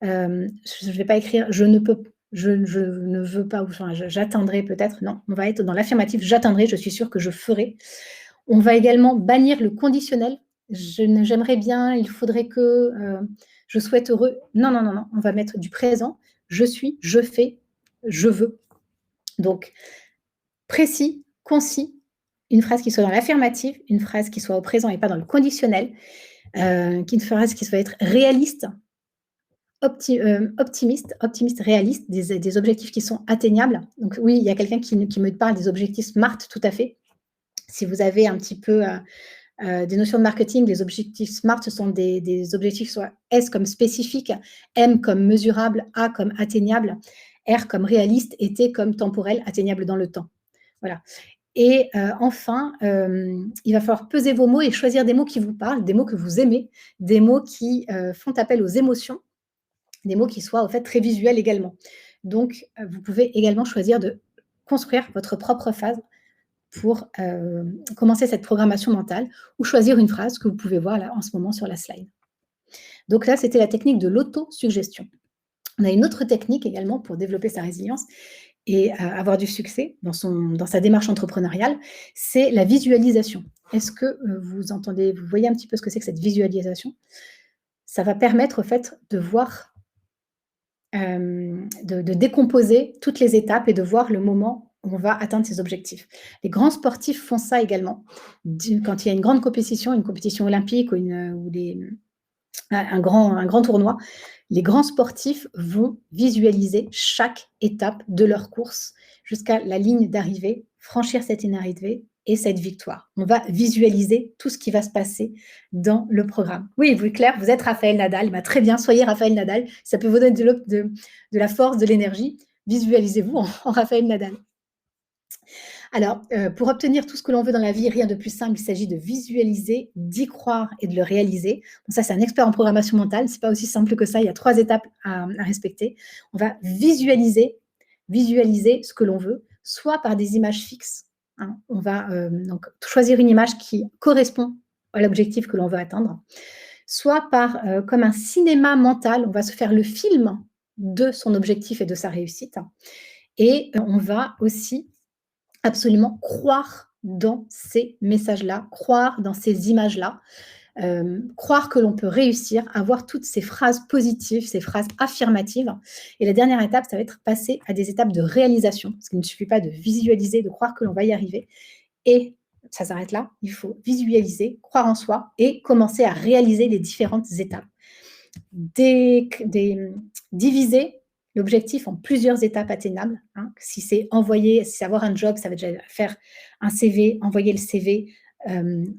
Je ne vais pas écrire « je ne peux », je ne veux pas, ou enfin, j'atteindrai peut-être. Non, on va être dans l'affirmatif, j'atteindrai, je suis sûre que je ferai. On va également bannir le conditionnel. J'aimerais bien, il faudrait que, je souhaite heureux. Non, non, non, non, on va mettre du présent. Je suis, je fais, je veux. Donc, précis, concis, une phrase qui soit dans l'affirmatif, une phrase qui soit au présent et pas dans le conditionnel, une phrase qui soit être réaliste, optimiste, réaliste, des objectifs qui sont atteignables. Donc oui, il y a quelqu'un qui me parle des objectifs SMART, tout à fait. Si vous avez un petit peu des notions de marketing, les objectifs SMART, ce sont des objectifs soit S comme spécifique, M comme mesurable, A comme atteignable, R comme réaliste et T comme temporel, atteignable dans le temps. Voilà. Et enfin, il va falloir peser vos mots et choisir des mots qui vous parlent, des mots que vous aimez, des mots qui font appel aux émotions, des mots qui soient, au fait, très visuels également. Donc, vous pouvez également choisir de construire votre propre phrase pour commencer cette programmation mentale ou choisir une phrase que vous pouvez voir là en ce moment sur la slide. Donc là, c'était la technique de l'autosuggestion. On a une autre technique également pour développer sa résilience et avoir du succès dans sa démarche entrepreneuriale, c'est la visualisation. Est-ce que vous voyez un petit peu ce que c'est que cette visualisation? Ça va permettre, au fait, de voir de décomposer toutes les étapes et de voir le moment où on va atteindre ses objectifs. Les grands sportifs font ça également. Quand il y a une grande compétition, une compétition olympique ou un grand tournoi, les grands sportifs vont visualiser chaque étape de leur course jusqu'à la ligne d'arrivée, franchir cette ligne d'arrivée et cette victoire. On va visualiser tout ce qui va se passer dans le programme. Oui, vous, Claire, vous êtes Raphaël Nadal. Bah, très bien, soyez Raphaël Nadal. Ça peut vous donner de la force, de l'énergie. Visualisez-vous en Raphaël Nadal. Alors, pour obtenir tout ce que l'on veut dans la vie, rien de plus simple, il s'agit de visualiser, d'y croire et de le réaliser. Bon, ça, c'est un expert en programmation mentale. Ce n'est pas aussi simple que ça. Il y a 3 étapes à respecter. On va visualiser ce que l'on veut, soit par des images fixes. On va donc choisir une image qui correspond à l'objectif que l'on veut atteindre, soit comme un cinéma mental. On va se faire le film de son objectif et de sa réussite. Et on va aussi absolument croire dans ces messages-là, croire dans ces images-là, croire que l'on peut réussir, avoir toutes ces phrases positives, ces phrases affirmatives. Et la dernière étape, ça va être passer à des étapes de réalisation, parce qu'il ne suffit pas de visualiser, de croire que l'on va y arriver. Et ça s'arrête là, il faut visualiser, croire en soi et commencer à réaliser les différentes étapes. Diviser l'objectif en plusieurs étapes atteignables. Si c'est avoir un job, ça va déjà faire un CV, envoyer le CV,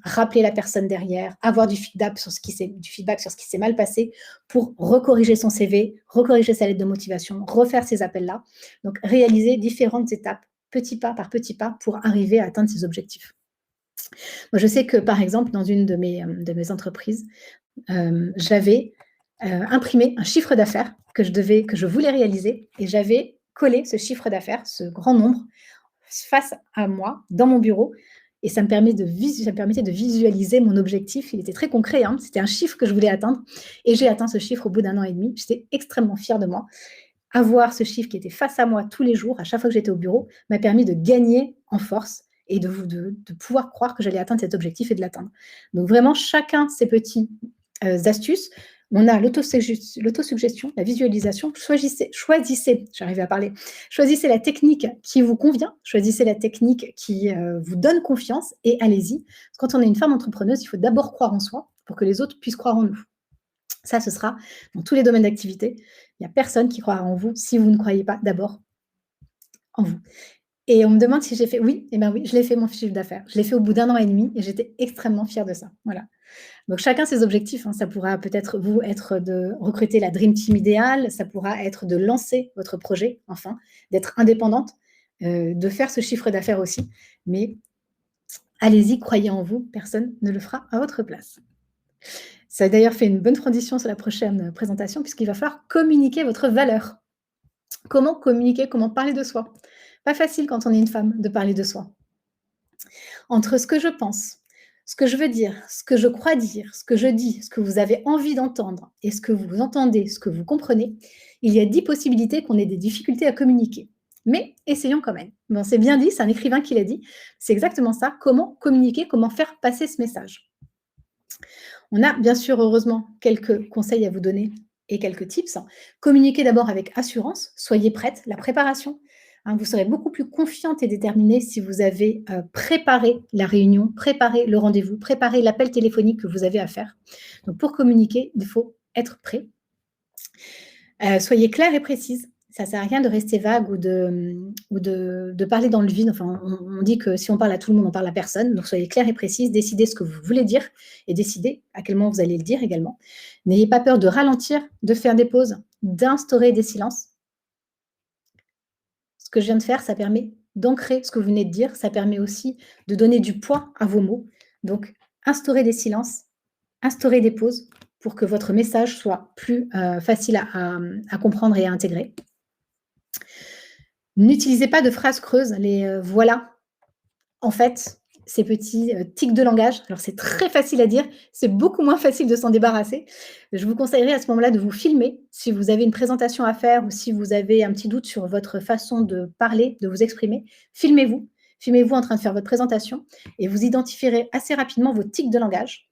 rappeler la personne derrière, avoir du feedback sur ce qui s'est mal passé pour recorriger son CV, recorriger sa lettre de motivation, refaire ces appels-là. Donc, réaliser différentes étapes, petit pas par petit pas, pour arriver à atteindre ses objectifs. Moi, je sais que, par exemple, dans une de mes entreprises, j'avais imprimé un chiffre d'affaires que je voulais réaliser et j'avais collé ce chiffre d'affaires, ce grand nombre, face à moi, dans mon bureau. Et ça me permettait de visualiser mon objectif. Il était très concret, c'était un chiffre que je voulais atteindre. Et j'ai atteint ce chiffre au bout d'1 an et demi. J'étais extrêmement fière de moi. Avoir ce chiffre qui était face à moi tous les jours, à chaque fois que j'étais au bureau, m'a permis de gagner en force et de pouvoir croire que j'allais atteindre cet objectif et de l'atteindre. Donc vraiment, chacun ses petites astuces. On a l'autosuggestion, la visualisation. J'arrive à parler. Choisissez la technique qui vous convient, choisissez la technique qui vous donne confiance et allez-y. Quand on est une femme entrepreneuse, il faut d'abord croire en soi pour que les autres puissent croire en nous. Ça, ce sera dans tous les domaines d'activité. Il n'y a personne qui croira en vous si vous ne croyez pas d'abord en vous. Et on me demande si j'ai fait oui, eh bien oui, je l'ai fait mon chiffre d'affaires. Je l'ai fait au bout d'1 an et demi et j'étais extrêmement fière de ça. Voilà. Donc chacun ses objectifs, hein. Ça pourra peut-être vous être de recruter la dream team idéale, ça pourra être de lancer votre projet, enfin, d'être indépendante, de faire ce chiffre d'affaires aussi. Mais allez-y, croyez en vous, personne ne le fera à votre place. Ça a d'ailleurs fait une bonne transition sur la prochaine présentation puisqu'il va falloir communiquer votre valeur. Comment communiquer, comment parler de soi? Pas facile quand on est une femme de parler de soi. Entre ce que je pense, ce que je veux dire, ce que je crois dire, ce que je dis, ce que vous avez envie d'entendre et ce que vous entendez, ce que vous comprenez, il y a 10 possibilités qu'on ait des difficultés à communiquer. Mais essayons quand même. Bon, c'est bien dit, c'est un écrivain qui l'a dit. C'est exactement ça. Comment communiquer, comment faire passer ce message? On a bien sûr, heureusement, quelques conseils à vous donner et quelques tips. Communiquez d'abord avec assurance. Soyez prête. La préparation. Vous serez beaucoup plus confiante et déterminée si vous avez préparé la réunion, préparé le rendez-vous, préparé l'appel téléphonique que vous avez à faire. Donc, pour communiquer, il faut être prêt. Soyez claire et précise. Ça ne sert à rien de rester vague ou de parler dans le vide. Enfin, on dit que si on parle à tout le monde, on parle à personne. Donc, soyez claire et précise. Décidez ce que vous voulez dire et décidez à quel moment vous allez le dire également. N'ayez pas peur de ralentir, de faire des pauses, d'instaurer des silences. Ce que je viens de faire, ça permet d'ancrer ce que vous venez de dire. Ça permet aussi de donner du poids à vos mots. Donc, instaurez des silences, instaurez des pauses pour que votre message soit plus facile à comprendre et à intégrer. N'utilisez pas de phrases creuses, les voilà. En fait, ces petits tics de langage, alors c'est très facile à dire, c'est beaucoup moins facile de s'en débarrasser. Je vous conseillerais à ce moment-là de vous filmer si vous avez une présentation à faire ou si vous avez un petit doute sur votre façon de parler, de vous exprimer. Filmez-vous. Filmez-vous en train de faire votre présentation et vous identifierez assez rapidement vos tics de langage.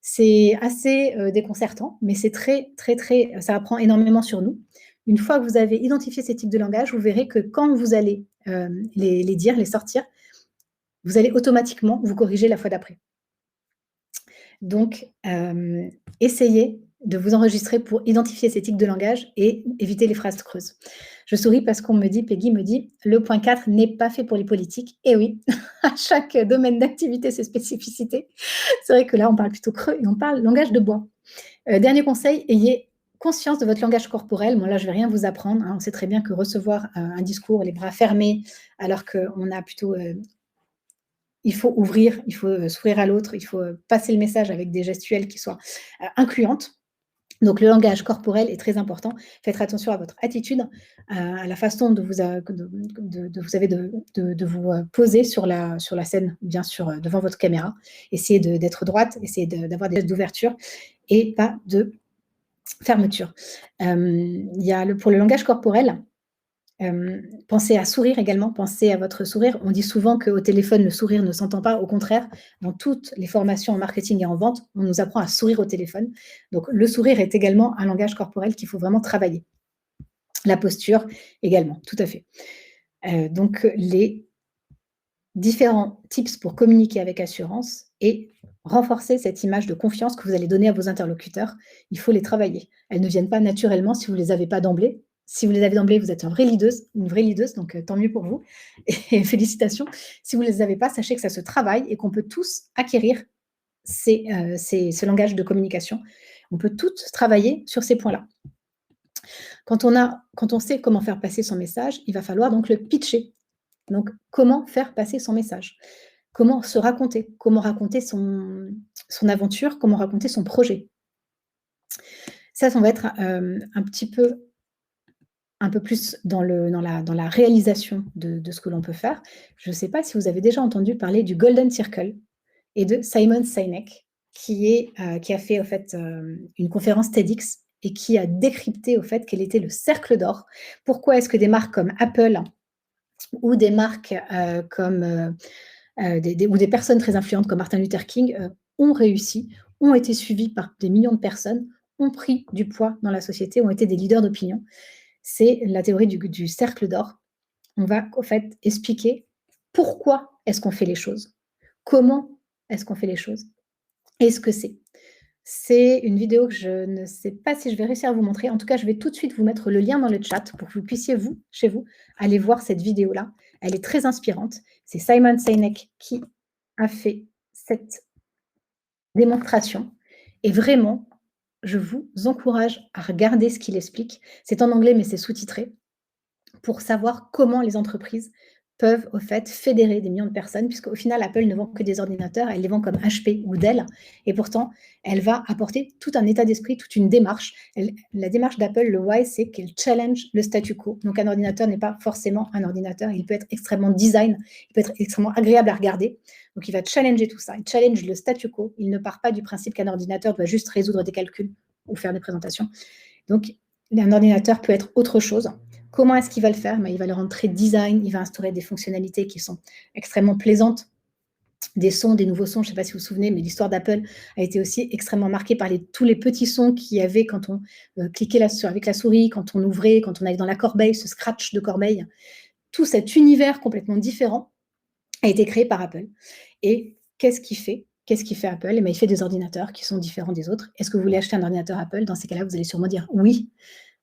C'est assez déconcertant, mais c'est très, très, très, ça apprend énormément sur nous. Une fois que vous avez identifié ces types de langage, vous verrez que quand vous allez les dire, les sortir, vous allez automatiquement vous corriger la fois d'après. Donc, essayez de vous enregistrer pour identifier ces tics de langage et éviter les phrases creuses. Je souris parce qu'on me dit, Peggy me dit, le point 4 n'est pas fait pour les politiques. Et oui, à chaque domaine d'activité, ses spécificités. C'est vrai que là, on parle plutôt creux et on parle langage de bois. Dernier conseil, ayez conscience de votre langage corporel. Moi, là, je ne vais rien vous apprendre. On sait très bien que recevoir un discours, les bras fermés, alors qu'on a plutôt... il faut ouvrir, il faut s'ouvrir à l'autre, il faut passer le message avec des gestuelles qui soient incluantes. Donc, le langage corporel est très important. Faites attention à votre attitude, à la façon de vous poser sur la scène, bien sûr, devant votre caméra. Essayez d'être droite, essayez d'avoir des gestes d'ouverture et pas de fermeture. Il y a pour le langage corporel, pensez à sourire également, pensez à votre sourire. On dit souvent qu'au téléphone, le sourire ne s'entend pas. Au contraire, dans toutes les formations en marketing et en vente, on nous apprend à sourire au téléphone. Donc, le sourire est également un langage corporel qu'il faut vraiment travailler. La posture également, tout à fait. Donc, les différents tips pour communiquer avec assurance et renforcer cette image de confiance que vous allez donner à vos interlocuteurs. Il faut les travailler. Elles ne viennent pas naturellement si vous ne les avez pas d'emblée. Si vous les avez d'emblée, vous êtes une vraie leaduse, donc tant mieux pour vous. Et félicitations. Si vous ne les avez pas, sachez que ça se travaille et qu'on peut tous acquérir ce langage de communication. On peut tous travailler sur ces points-là. Quand on sait comment faire passer son message, il va falloir donc le pitcher. Donc, comment faire passer son message? Comment se raconter? Comment raconter son aventure? Comment raconter son projet? Ça va être un peu plus dans la réalisation de ce que l'on peut faire. Je ne sais pas si vous avez déjà entendu parler du Golden Circle et de Simon Sinek, qui a fait, au fait, une conférence TEDx et qui a décrypté, au fait, quel était le cercle d'or. Pourquoi est-ce que des marques comme Apple ou des marques ou des personnes très influentes comme Martin Luther King ont réussi, ont été suivies par des millions de personnes, ont pris du poids dans la société, ont été des leaders d'opinion. C'est la théorie du cercle d'or. On va en fait expliquer pourquoi est-ce qu'on fait les choses, comment est-ce qu'on fait les choses et ce que c'est. C'est une vidéo que je ne sais pas si je vais réussir à vous montrer. En tout cas, je vais tout de suite vous mettre le lien dans le chat pour que vous puissiez, vous, chez vous, aller voir cette vidéo-là. Elle est très inspirante. C'est Simon Sinek qui a fait cette démonstration. Et vraiment, je vous encourage à regarder ce qu'il explique. C'est en anglais, mais c'est sous-titré, pour savoir comment les entreprises peuvent, au fait, fédérer des millions de personnes, puisqu'au final, Apple ne vend que des ordinateurs, elle les vend comme HP ou Dell, et pourtant, elle va apporter tout un état d'esprit, toute une démarche. La démarche d'Apple, le why, c'est qu'elle challenge le statu quo. Donc, un ordinateur n'est pas forcément un ordinateur, il peut être extrêmement design, il peut être extrêmement agréable à regarder. Donc, il va challenger tout ça, il challenge le statu quo. Il ne part pas du principe qu'un ordinateur doit juste résoudre des calculs ou faire des présentations. Donc, un ordinateur peut être autre chose. Comment est-ce qu'il va le faire? Il va le rendre très design, il va instaurer des fonctionnalités qui sont extrêmement plaisantes, des sons, des nouveaux sons. Je ne sais pas si vous vous souvenez, mais l'histoire d'Apple a été aussi extrêmement marquée par tous les petits sons qu'il y avait quand on cliquait avec la souris, quand on ouvrait, quand on allait dans la corbeille, ce scratch de corbeille. Tout cet univers complètement différent a été créé par Apple. Et qu'est-ce qu'il fait? Qu'est-ce qu'il fait Apple? Il fait des ordinateurs qui sont différents des autres. Est-ce que vous voulez acheter un ordinateur Apple? Dans ces cas-là, vous allez sûrement dire oui.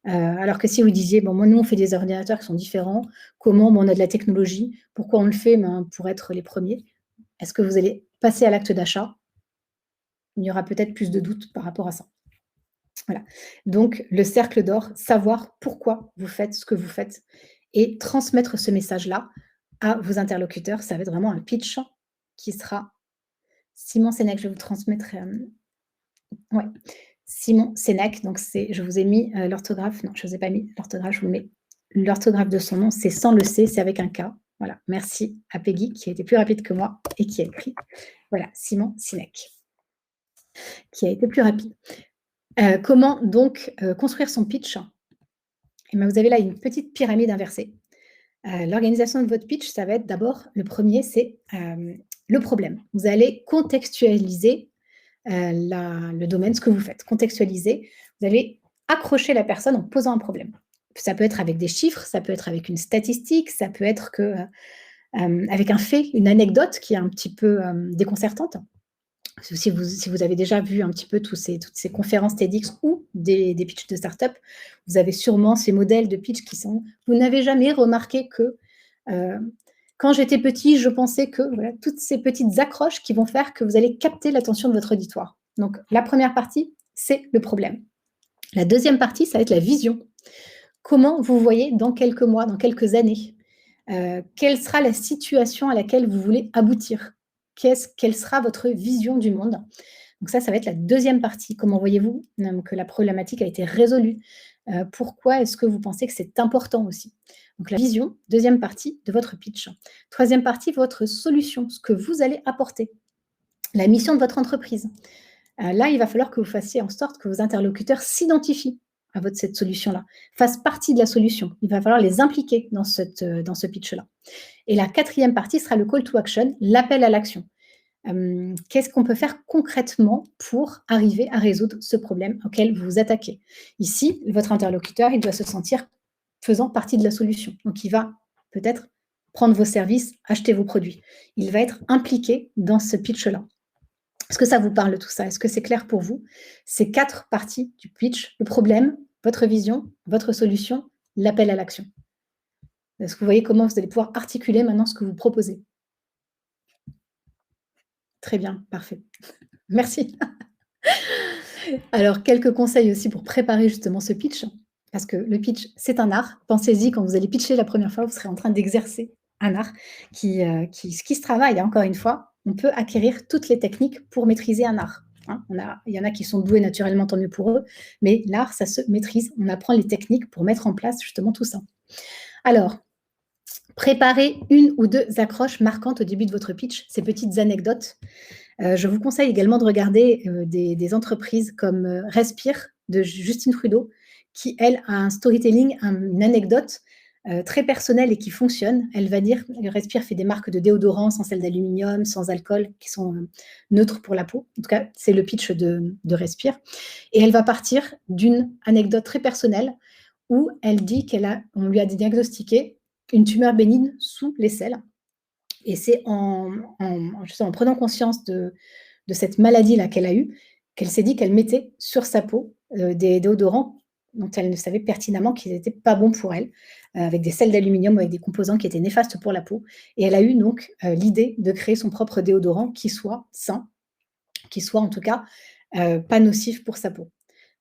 Alors que si vous disiez, bon, nous, on fait des ordinateurs qui sont différents, comment? On a de la technologie, pourquoi on le fait? Pour être les premiers. Est-ce que vous allez passer à l'acte d'achat? Il y aura peut-être plus de doutes par rapport à ça. Voilà. Donc, le cercle d'or, savoir pourquoi vous faites ce que vous faites et transmettre ce message-là à vos interlocuteurs. Ça va être vraiment un pitch qui sera Simon Sinek, je vous transmettrai. Ouais. Simon Sinek, donc je vous ai mis l'orthographe, non, je ne vous ai pas mis l'orthographe, je vous mets l'orthographe de son nom, c'est sans le C, c'est avec un K. Voilà, merci à Peggy qui a été plus rapide que moi et qui a écrit. Voilà, Simon Sinek, qui a été plus rapide. Comment donc construire son pitch? Vous avez là une petite pyramide inversée. L'organisation de votre pitch, ça va être d'abord, le premier, c'est le problème. Vous allez contextualiser le domaine, ce que vous faites, contextualiser. Vous allez accrocher la personne en posant un problème. Ça peut être avec des chiffres, ça peut être avec une statistique, ça peut être avec un fait, une anecdote qui est un petit peu déconcertante. Si vous avez déjà vu un petit peu toutes ces conférences TEDx ou des pitchs de start-up, vous avez sûrement ces modèles de pitch qui sont « Vous n'avez jamais remarqué que… quand j'étais petit, je pensais que… » Voilà, toutes ces petites accroches qui vont faire que vous allez capter l'attention de votre auditoire. Donc, la première partie, c'est le problème. La deuxième partie, ça va être la vision. Comment vous voyez dans quelques mois, dans quelques années? Quelle sera la situation à laquelle vous voulez aboutir? Quelle sera votre vision du monde? Donc ça va être la deuxième partie. Comment voyez-vous que la problématique a été résolue? Pourquoi est-ce que vous pensez que c'est important aussi? Donc la vision, deuxième partie de votre pitch. Troisième partie, votre solution, ce que vous allez apporter. La mission de votre entreprise. Là, il va falloir que vous fassiez en sorte que vos interlocuteurs s'identifient à cette solution-là, fassent partie de la solution. Il va falloir les impliquer dans ce pitch-là. Et la quatrième partie sera le call to action, l'appel à l'action. Qu'est-ce qu'on peut faire concrètement pour arriver à résoudre ce problème auquel vous vous attaquez? Ici, votre interlocuteur, il doit se sentir faisant partie de la solution. Donc, il va peut-être prendre vos services, acheter vos produits. Il va être impliqué dans ce pitch-là. Est-ce que ça vous parle tout ça? Est-ce que c'est clair pour vous? Ces 4 parties du pitch, le problème, votre vision, votre solution, l'appel à l'action. Est-ce que vous voyez comment vous allez pouvoir articuler maintenant ce que vous proposez? Très bien, parfait. Merci. Alors, quelques conseils aussi pour préparer justement ce pitch, parce que le pitch, c'est un art. Pensez-y, quand vous allez pitcher la première fois, vous serez en train d'exercer un art qui se travaille, hein, encore une fois. On peut acquérir toutes les techniques pour maîtriser un art. Hein. Il y en a qui sont doués naturellement, tant mieux pour eux, mais l'art, ça se maîtrise. On apprend les techniques pour mettre en place justement tout ça. Alors, préparez 1 ou 2 accroches marquantes au début de votre pitch, ces petites anecdotes. Je vous conseille également de regarder des entreprises comme Respire de Justine Trudeau, qui, elle, a un storytelling, une anecdote très personnelle et qui fonctionne. Elle va dire, Respire fait des marques de déodorants sans sel d'aluminium, sans alcool, qui sont neutres pour la peau. En tout cas, c'est le pitch de Respire. Et elle va partir d'une anecdote très personnelle où elle dit on lui a diagnostiqué une tumeur bénigne sous l'aisselle. Et c'est en prenant conscience de cette maladie-là qu'elle a eue, qu'elle s'est dit qu'elle mettait sur sa peau des déodorants dont elle ne savait pertinemment qu'ils n'étaient pas bons pour elle, avec des sels d'aluminium, avec des composants qui étaient néfastes pour la peau. Et elle a eu donc l'idée de créer son propre déodorant qui soit sain, qui soit en tout cas pas nocif pour sa peau.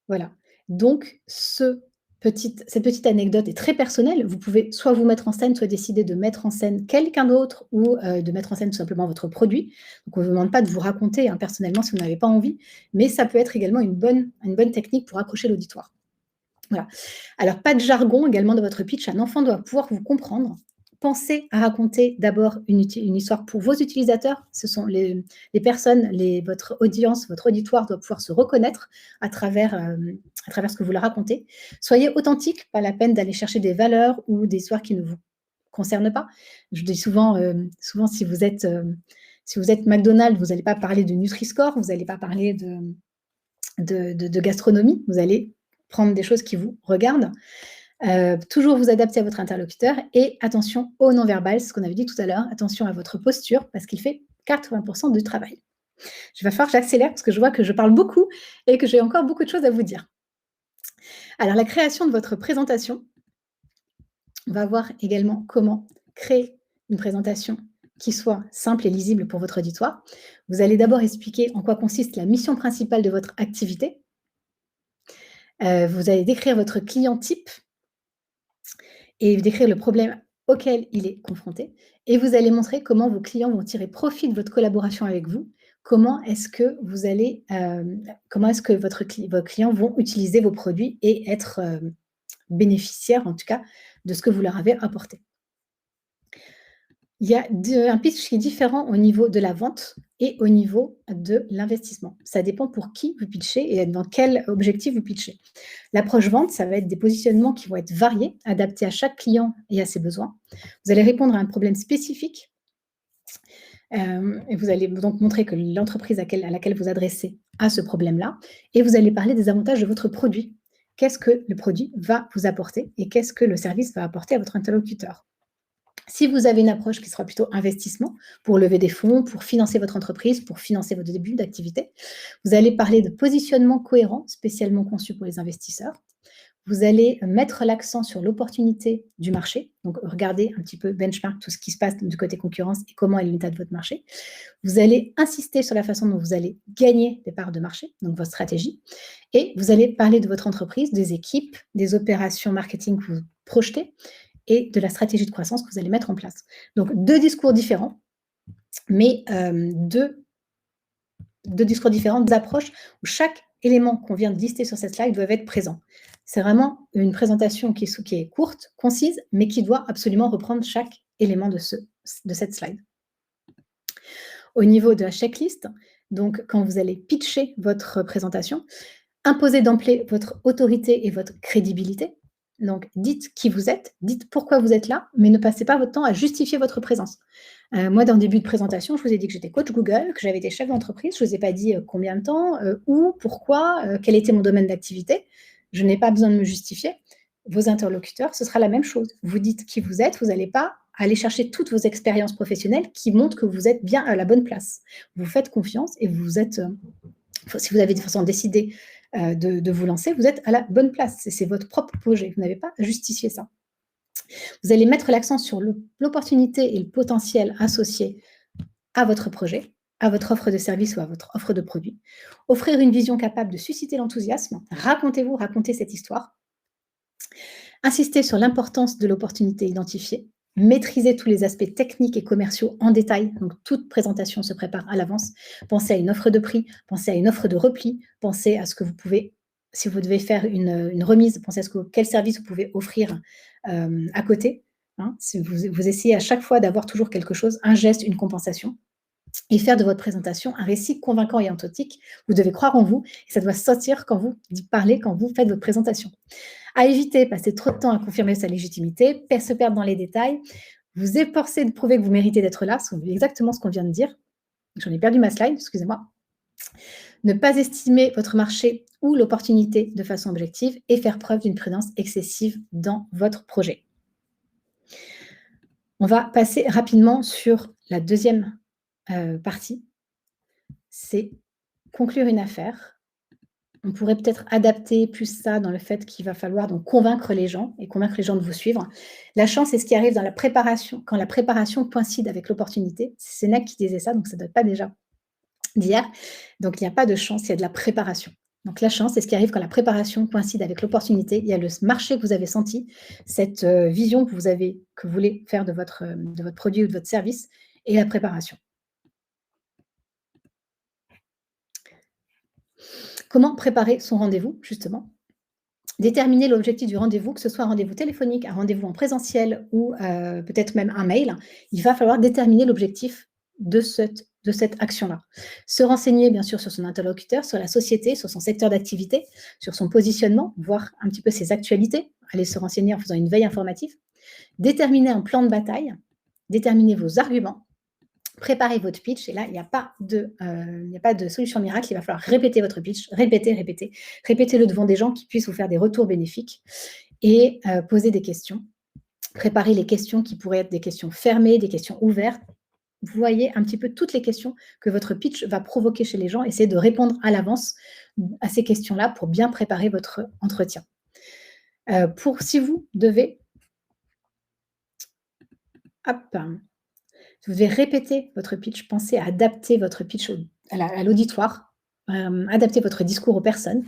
Voilà. Donc, cette petite anecdote est très personnelle. Vous pouvez soit vous mettre en scène, soit décider de mettre en scène quelqu'un d'autre ou de mettre en scène tout simplement votre produit. Donc, on ne vous demande pas de vous raconter personnellement si vous n'avez pas envie, mais ça peut être également une bonne technique pour accrocher l'auditoire. Voilà. Alors, pas de jargon également dans votre pitch. Un enfant doit pouvoir vous comprendre. Pensez à raconter d'abord une histoire pour vos utilisateurs. Ce sont les personnes, votre audience, votre auditoire doit pouvoir se reconnaître à travers ce que vous leur racontez. Soyez authentique, pas la peine d'aller chercher des valeurs ou des histoires qui ne vous concernent pas. Je dis souvent si vous êtes McDonald's, vous n'allez pas parler de Nutri-Score, vous n'allez pas parler de gastronomie, vous allez prendre des choses qui vous regardent. Toujours vous adapter à votre interlocuteur et attention au non-verbal, ce qu'on avait dit tout à l'heure, attention à votre posture parce qu'il fait 80% du travail. Je vais falloir que j'accélère parce que je vois que je parle beaucoup et que j'ai encore beaucoup de choses à vous dire. Alors, la création de votre présentation, on va voir également comment créer une présentation qui soit simple et lisible pour votre auditoire. Vous allez d'abord expliquer en quoi consiste la mission principale de votre activité. Vous allez décrire votre client type et décrire le problème auquel il est confronté. Et vous allez montrer comment vos clients vont tirer profit de votre collaboration avec vous. Comment est-ce que vos clients vont utiliser vos produits et être bénéficiaires, en tout cas, de ce que vous leur avez apporté. Il y a un pitch qui est différent au niveau de la vente et au niveau de l'investissement. Ça dépend pour qui vous pitchez et dans quel objectif vous pitchez. L'approche vente, ça va être des positionnements qui vont être variés, adaptés à chaque client et à ses besoins. Vous allez répondre à un problème spécifique et vous allez donc montrer que l'entreprise à laquelle vous adressez a ce problème-là et vous allez parler des avantages de votre produit. Qu'est-ce que le produit va vous apporter et qu'est-ce que le service va apporter à votre interlocuteur. Si vous avez une approche qui sera plutôt investissement, pour lever des fonds, pour financer votre entreprise, pour financer votre début d'activité, vous allez parler de positionnement cohérent, spécialement conçu pour les investisseurs. Vous allez mettre l'accent sur l'opportunité du marché, donc regardez un petit peu benchmark tout ce qui se passe du côté concurrence et comment est l'état de votre marché. Vous allez insister sur la façon dont vous allez gagner des parts de marché, donc votre stratégie, et vous allez parler de votre entreprise, des équipes, des opérations marketing que vous projetez, et de la stratégie de croissance que vous allez mettre en place. Donc, deux discours différents, mais deux discours différents, deux approches où chaque élément qu'on vient de lister sur cette slide doit être présent. C'est vraiment une présentation qui est courte, concise, mais qui doit absolument reprendre chaque élément de cette slide. Au niveau de la checklist, donc quand vous allez pitcher votre présentation, imposez d'emblée votre autorité et votre crédibilité. Donc, dites qui vous êtes, dites pourquoi vous êtes là, mais ne passez pas votre temps à justifier votre présence. Moi, dans le début de présentation, je vous ai dit que j'étais coach Google, que j'avais été chef d'entreprise. Je ne vous ai pas dit combien de temps, où, pourquoi, quel était mon domaine d'activité. Je n'ai pas besoin de me justifier. Vos interlocuteurs, ce sera la même chose. Vous dites qui vous êtes, vous n'allez pas aller chercher toutes vos expériences professionnelles qui montrent que vous êtes bien à la bonne place. Vous faites confiance et vous êtes, si vous avez de façon décidée de vous lancer, vous êtes à la bonne place. C'est votre propre projet. Vous n'avez pas à justifier ça. Vous allez mettre l'accent sur l'opportunité et le potentiel associé à votre projet, à votre offre de service ou à votre offre de produit. Offrir une vision capable de susciter l'enthousiasme. Racontez cette histoire. Insistez sur l'importance de l'opportunité identifiée. Maîtrisez tous les aspects techniques et commerciaux en détail. Donc, toute présentation se prépare à l'avance. Pensez à une offre de prix, pensez à une offre de repli, pensez à ce que vous pouvez, si vous devez faire une remise, pensez à quel service vous pouvez offrir à côté. Si vous essayez à chaque fois d'avoir toujours quelque chose, un geste, une compensation. et faire de votre présentation un récit convaincant et authentique. Vous devez croire en vous et ça doit sortir quand vous parlez, quand vous faites votre présentation. À éviter, passer trop de temps à confirmer sa légitimité, se perdre dans les détails, vous efforcer de prouver que vous méritez d'être là, c'est exactement ce qu'on vient de dire. J'en ai perdu ma slide, excusez-moi. Ne pas estimer votre marché ou l'opportunité de façon objective et faire preuve d'une prudence excessive dans votre projet. On va passer rapidement sur la deuxième partie, c'est conclure une affaire. On pourrait peut-être adapter plus ça dans le fait qu'il va falloir donc convaincre les gens et convaincre les gens de vous suivre. La chance, c'est ce qui arrive dans la préparation, quand la préparation coïncide avec l'opportunité. C'est Sénèque qui disait ça, donc ça ne date pas déjà d'hier. Donc il n'y a pas de chance, il y a de la préparation. Donc la chance, c'est ce qui arrive quand la préparation coïncide avec l'opportunité. Il y a le marché que vous avez senti, cette vision que vous voulez faire de votre produit ou de votre service, et la préparation. Comment préparer son rendez-vous, justement? Déterminer l'objectif du rendez-vous, que ce soit un rendez-vous téléphonique, un rendez-vous en présentiel ou peut-être même un mail. Il va falloir déterminer l'objectif de cette action-là. Se renseigner, bien sûr, sur son interlocuteur, sur la société, sur son secteur d'activité, sur son positionnement, voir un petit peu ses actualités, aller se renseigner en faisant une veille informative. Déterminer un plan de bataille, déterminer vos arguments, préparez votre pitch, et là, il n'y a pas de solution miracle, il va falloir répéter votre pitch, répétez-le devant des gens qui puissent vous faire des retours bénéfiques et poser des questions. Préparez les questions qui pourraient être des questions fermées, des questions ouvertes. Vous voyez un petit peu toutes les questions que votre pitch va provoquer chez les gens. Essayez de répondre à l'avance à ces questions-là pour bien préparer votre entretien. Si vous devez... Vous devez répéter votre pitch, pensez à adapter votre pitch à l'auditoire, adapter votre discours aux personnes,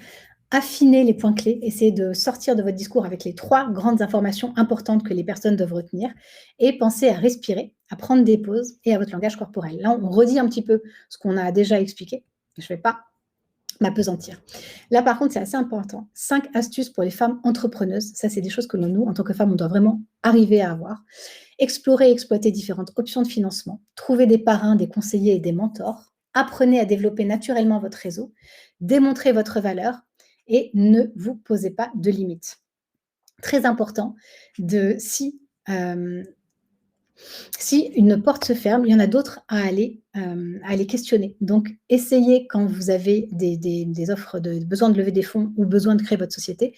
affiner les points clés, essayez de sortir de votre discours avec les 3 grandes informations importantes que les personnes doivent retenir et pensez à respirer, à prendre des pauses et à votre langage corporel. Là, on redit un petit peu ce qu'on a déjà expliqué. Je ne vais pas m'apesantir. Là, par contre, c'est assez important. 5 astuces pour les femmes entrepreneuses. Ça, c'est des choses que nous, en tant que femmes, on doit vraiment arriver à avoir. Explorer et exploiter différentes options de financement. Trouver des parrains, des conseillers et des mentors. Apprenez à développer naturellement votre réseau. Démontrez votre valeur et ne vous posez pas de limites. Très important, si une porte se ferme, il y en a d'autres à aller questionner. Donc, essayez quand vous avez des offres de besoin de lever des fonds ou besoin de créer votre société,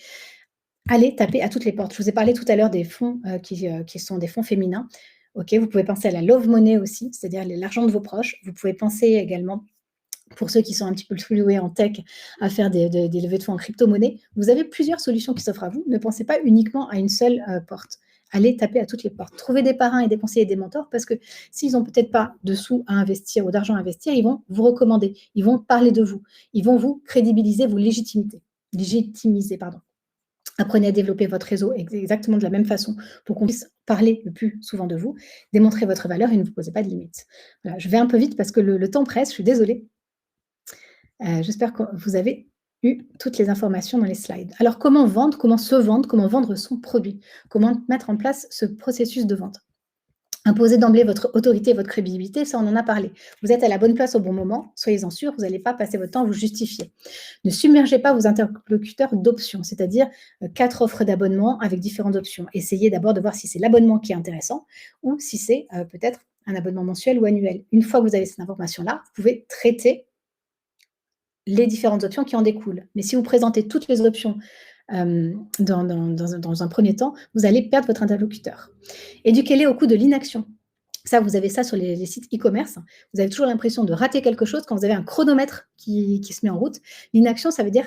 allez taper à toutes les portes. Je vous ai parlé tout à l'heure des fonds qui sont des fonds féminins. Ok, vous pouvez penser à la love money aussi, c'est-à-dire l'argent de vos proches. Vous pouvez penser également, pour ceux qui sont un petit peu flués en tech, à faire des levées de fonds en crypto-monnaie. Vous avez plusieurs solutions qui s'offrent à vous. Ne pensez pas uniquement à une seule porte. Allez taper à toutes les portes. Trouvez des parrains et des conseillers et des mentors parce que s'ils n'ont peut-être pas de sous à investir ou d'argent à investir, ils vont vous recommander, ils vont parler de vous, ils vont vous crédibiliser, vous légitimiser. Apprenez à développer votre réseau exactement de la même façon pour qu'on puisse parler le plus souvent de vous, démontrer votre valeur et ne vous posez pas de limites. Voilà, je vais un peu vite parce que le temps presse, je suis désolée. J'espère que vous avez eu toutes les informations dans les slides. Alors, comment vendre, comment se vendre, comment vendre son produit, comment mettre en place ce processus de vente. Imposez d'emblée votre autorité et votre crédibilité, ça on en a parlé. Vous êtes à la bonne place au bon moment, soyez-en sûrs, vous n'allez pas passer votre temps à vous justifier. Ne submergez pas vos interlocuteurs d'options, c'est-à-dire 4 offres d'abonnement avec différentes options. Essayez d'abord de voir si c'est l'abonnement qui est intéressant ou si c'est peut-être un abonnement mensuel ou annuel. Une fois que vous avez cette information-là, vous pouvez traiter les différentes options qui en découlent. Mais si vous présentez toutes les options dans un premier temps, vous allez perdre votre interlocuteur. Éduquez-les au coût de l'inaction. Ça, vous avez ça sur les sites e-commerce. Vous avez toujours l'impression de rater quelque chose quand vous avez un chronomètre qui se met en route. L'inaction, ça veut dire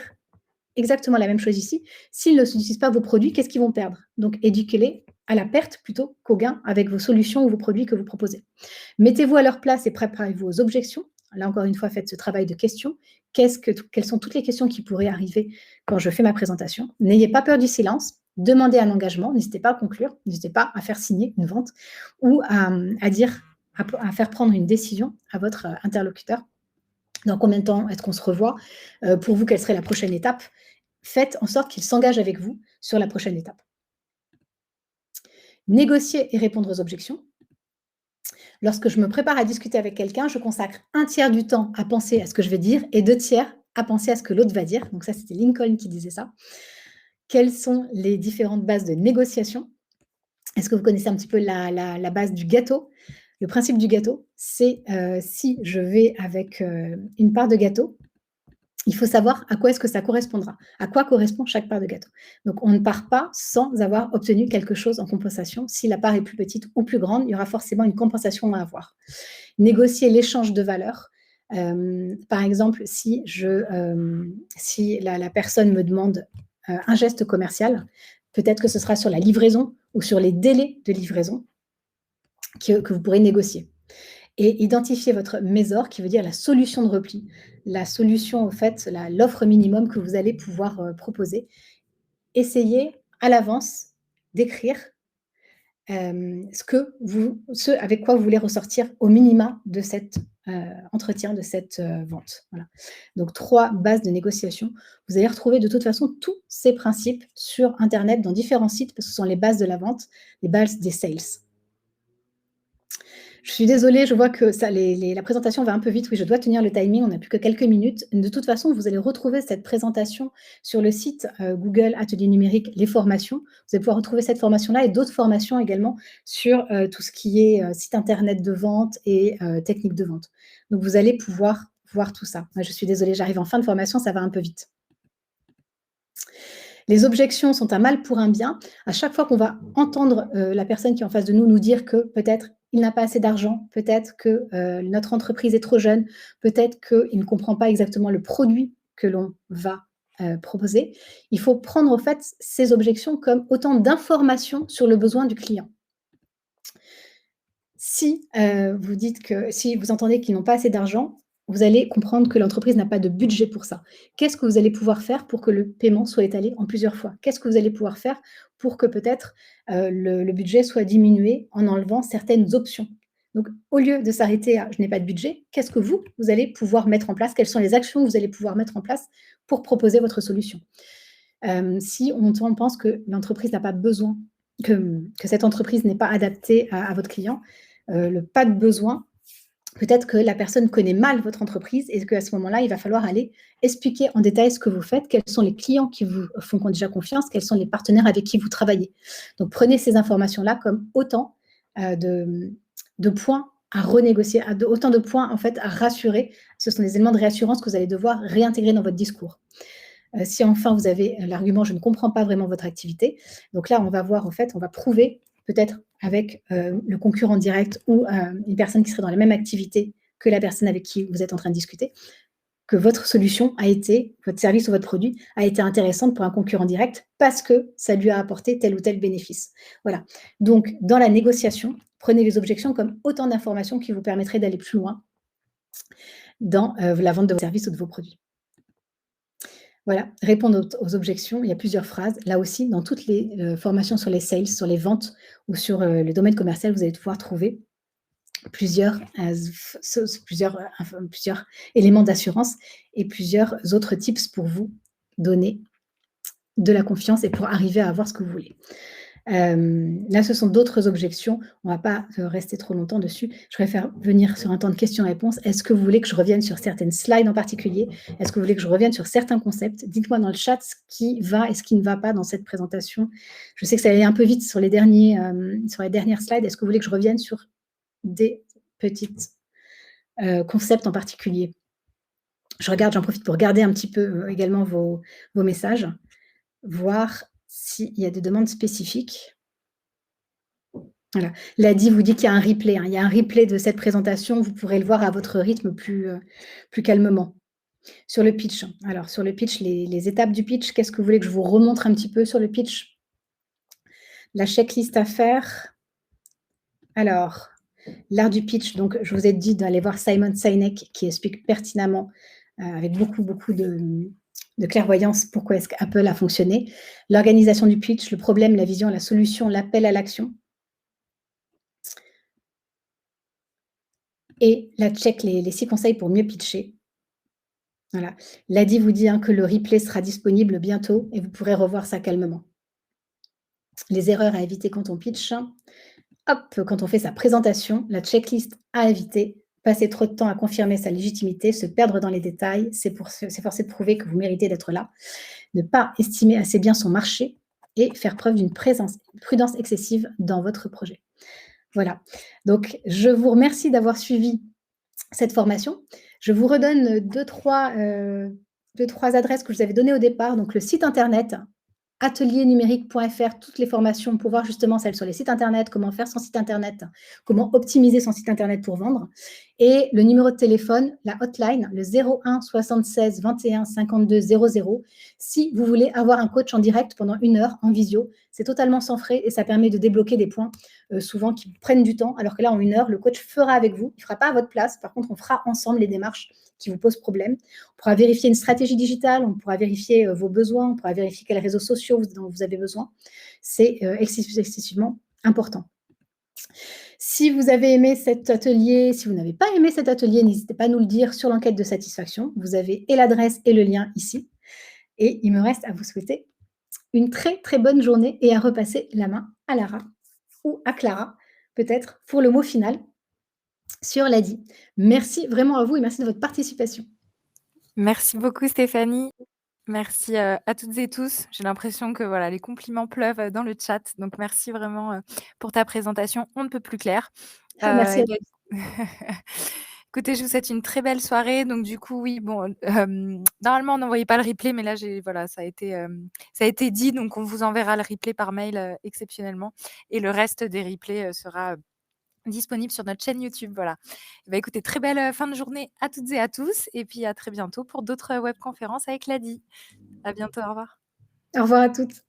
exactement la même chose ici. S'ils ne n'utilisent pas vos produits, qu'est-ce qu'ils vont perdre? Donc, éduquez-les à la perte plutôt qu'au gain avec vos solutions ou vos produits que vous proposez. Mettez-vous à leur place et préparez-vous aux objections. Là, encore une fois, faites ce travail de questions. Quelles sont toutes les questions qui pourraient arriver quand je fais ma présentation? N'ayez pas peur du silence. Demandez un engagement. N'hésitez pas à conclure. N'hésitez pas à faire signer une vente ou à faire prendre une décision à votre interlocuteur. Dans combien de temps est-ce qu'on se revoit? Pour vous, quelle serait la prochaine étape? Faites en sorte qu'il s'engage avec vous sur la prochaine étape. Négocier et répondre aux objections. Lorsque je me prépare à discuter avec quelqu'un, je consacre un tiers du temps à penser à ce que je vais dire et 2 tiers à penser à ce que l'autre va dire. Donc ça, c'était Lincoln qui disait ça. Quelles sont les différentes bases de négociation? Est-ce que vous connaissez un petit peu la base du gâteau? Le principe du gâteau, c'est, si je vais avec, une part de gâteau, il faut savoir à quoi est-ce que ça correspondra, à quoi correspond chaque part de gâteau. Donc on ne part pas sans avoir obtenu quelque chose en compensation. Si la part est plus petite ou plus grande, il y aura forcément une compensation à avoir. Négocier l'échange de valeurs. Par exemple, si la personne me demande, un geste commercial, peut-être que ce sera sur la livraison ou sur les délais de livraison que vous pourrez négocier. Et identifier votre mésor, qui veut dire la solution de repli, la solution, en fait, l'offre minimum que vous allez pouvoir, proposer. Essayez à l'avance d'écrire, ce avec quoi vous voulez ressortir au minima de cet, entretien, de cette, vente. Voilà. Donc 3 bases de négociation. Vous allez retrouver de toute façon tous ces principes sur internet dans différents sites, parce que ce sont les bases de la vente, les bases des sales. Je suis désolée, je vois que ça la présentation va un peu vite. Oui, je dois tenir le timing, on n'a plus que quelques minutes. De toute façon, vous allez retrouver cette présentation sur le site, Google Atelier numérique, les formations. Vous allez pouvoir retrouver cette formation-là et d'autres formations également sur, tout ce qui est, site internet de vente et technique de vente. Donc vous allez pouvoir voir tout ça. Moi, je suis désolée, j'arrive en fin de formation, ça va un peu vite. Les objections sont un mal pour un bien. À chaque fois qu'on va entendre, la personne qui est en face de nous nous dire que peut-être il n'a pas assez d'argent, peut-être que, notre entreprise est trop jeune, peut-être qu'il ne comprend pas exactement le produit que l'on va, proposer. Il faut prendre en fait ces objections comme autant d'informations sur le besoin du client. Si, si vous entendez qu'ils n'ont pas assez d'argent, vous allez comprendre que l'entreprise n'a pas de budget pour ça. Qu'est-ce que vous allez pouvoir faire pour que le paiement soit étalé en plusieurs fois? Qu'est-ce que vous allez pouvoir faire pour que peut-être, le budget soit diminué en enlevant certaines options? Donc au lieu de s'arrêter à: «Je n'ai pas de budget», qu'est-ce que vous allez pouvoir mettre en place? Quelles sont les actions que vous allez pouvoir mettre en place pour proposer votre solution? Si on pense que l'entreprise n'a pas besoin, que cette entreprise n'est pas adaptée à votre client, le pas de besoin, peut-être que la personne connaît mal votre entreprise et qu'à ce moment-là, il va falloir aller expliquer en détail ce que vous faites, quels sont les clients qui vous font déjà confiance, quels sont les partenaires avec qui vous travaillez. Donc prenez ces informations-là comme autant, de points à renégocier, autant de points en fait à rassurer. Ce sont des éléments de réassurance que vous allez devoir réintégrer dans votre discours. Si enfin vous avez l'argument: «Je ne comprends pas vraiment votre activité», donc là, on va voir en fait, on va prouver peut-être avec, le concurrent direct ou, une personne qui serait dans la même activité que la personne avec qui vous êtes en train de discuter, que votre solution a été votre service ou votre produit a été intéressante pour un concurrent direct parce que ça lui a apporté tel ou tel bénéfice. Voilà. Donc dans la négociation, prenez les objections comme autant d'informations qui vous permettraient d'aller plus loin dans, la vente de vos services ou de vos produits. Voilà, répondre aux objections, il y a plusieurs phrases. Là aussi, dans toutes les, formations sur les sales, sur les ventes ou sur, le domaine commercial, vous allez pouvoir trouver plusieurs, plusieurs éléments d'assurance et plusieurs autres tips pour vous donner de la confiance et pour arriver à avoir ce que vous voulez. Là, ce sont d'autres objections. On ne va pas rester trop longtemps dessus. Je préfère venir sur un temps de questions-réponses. Est-ce que vous voulez que je revienne sur certaines slides en particulier? Est-ce que vous voulez que je revienne sur certains concepts? Dites-moi dans le chat ce qui va et ce qui ne va pas dans cette présentation. Je sais que ça allait un peu vite sur les dernières slides. Est-ce que vous voulez que je revienne sur des petits concepts en particulier? J'en profite pour regarder un petit peu également vos messages, voir s'il y a des demandes spécifiques. Voilà. Ladi vous dit qu'il y a un replay, hein. Il y a un replay de cette présentation. Vous pourrez le voir à votre rythme plus calmement. Sur le pitch, alors sur le pitch, les étapes du pitch, qu'est-ce que vous voulez que je vous remontre un petit peu sur le pitch? La checklist à faire. Alors, l'art du pitch, donc je vous ai dit d'aller voir Simon Sinek qui explique pertinemment, avec beaucoup de clairvoyance pourquoi est-ce qu'Apple a fonctionné. L'organisation du pitch, le problème, la vision, la solution, l'appel à l'action. Et la check, les 6 conseils pour mieux pitcher. Voilà. Ladi vous dit, hein, que le replay sera disponible bientôt et vous pourrez revoir ça calmement. Les erreurs à éviter quand on pitch. hop, quand on fait sa présentation, la checklist à éviter, passer trop de temps à confirmer sa légitimité, se perdre dans les détails, c'est forcer de prouver que vous méritez d'être là, ne pas estimer assez bien son marché et faire preuve d'une prudence excessive dans votre projet. Voilà. Donc, je vous remercie d'avoir suivi cette formation. Je vous redonne deux, trois adresses que je vous avais données au départ. Donc, le site internet ateliernumérique.fr, toutes les formations pour voir justement celles sur les sites internet, comment faire son site internet, comment optimiser son site internet pour vendre. Et le numéro de téléphone, la hotline, le 01 76 21 52 00. Si vous voulez avoir un coach en direct pendant 1 heure en visio, c'est totalement sans frais et ça permet de débloquer des points souvent qui prennent du temps, alors que là, en 1 heure, le coach fera avec vous. Il ne fera pas à votre place. Par contre, on fera ensemble les démarches qui vous posent problème. On pourra vérifier une stratégie digitale, on pourra vérifier vos besoins, on pourra vérifier quels réseaux sociaux dont vous avez besoin. C'est excessivement important. Si vous avez aimé cet atelier, si vous n'avez pas aimé cet atelier, n'hésitez pas à nous le dire sur l'enquête de satisfaction. Vous avez et l'adresse et le lien ici. Et il me reste à vous souhaiter une très, très bonne journée et à repasser la main à Lara ou à Clara, peut-être, pour le mot final sur l'ADI. Merci vraiment à vous et merci de votre participation. Merci beaucoup Stéphanie. Merci, à toutes et tous. J'ai l'impression que voilà, les compliments pleuvent, dans le chat. Donc merci vraiment, pour ta présentation on ne peut plus claire. Merci Et à bah, écoutez, je vous souhaite une très belle soirée. Donc du coup, oui, bon, normalement, on n'envoyait pas le replay, mais là, voilà, ça a été dit, donc on vous enverra le replay par mail, exceptionnellement et le reste des replays, sera, disponible sur notre chaîne YouTube, voilà. Bah, écoutez, très belle, fin de journée à toutes et à tous et puis à très bientôt pour d'autres, webconférences avec Ladi. À bientôt, au revoir. Au revoir à toutes.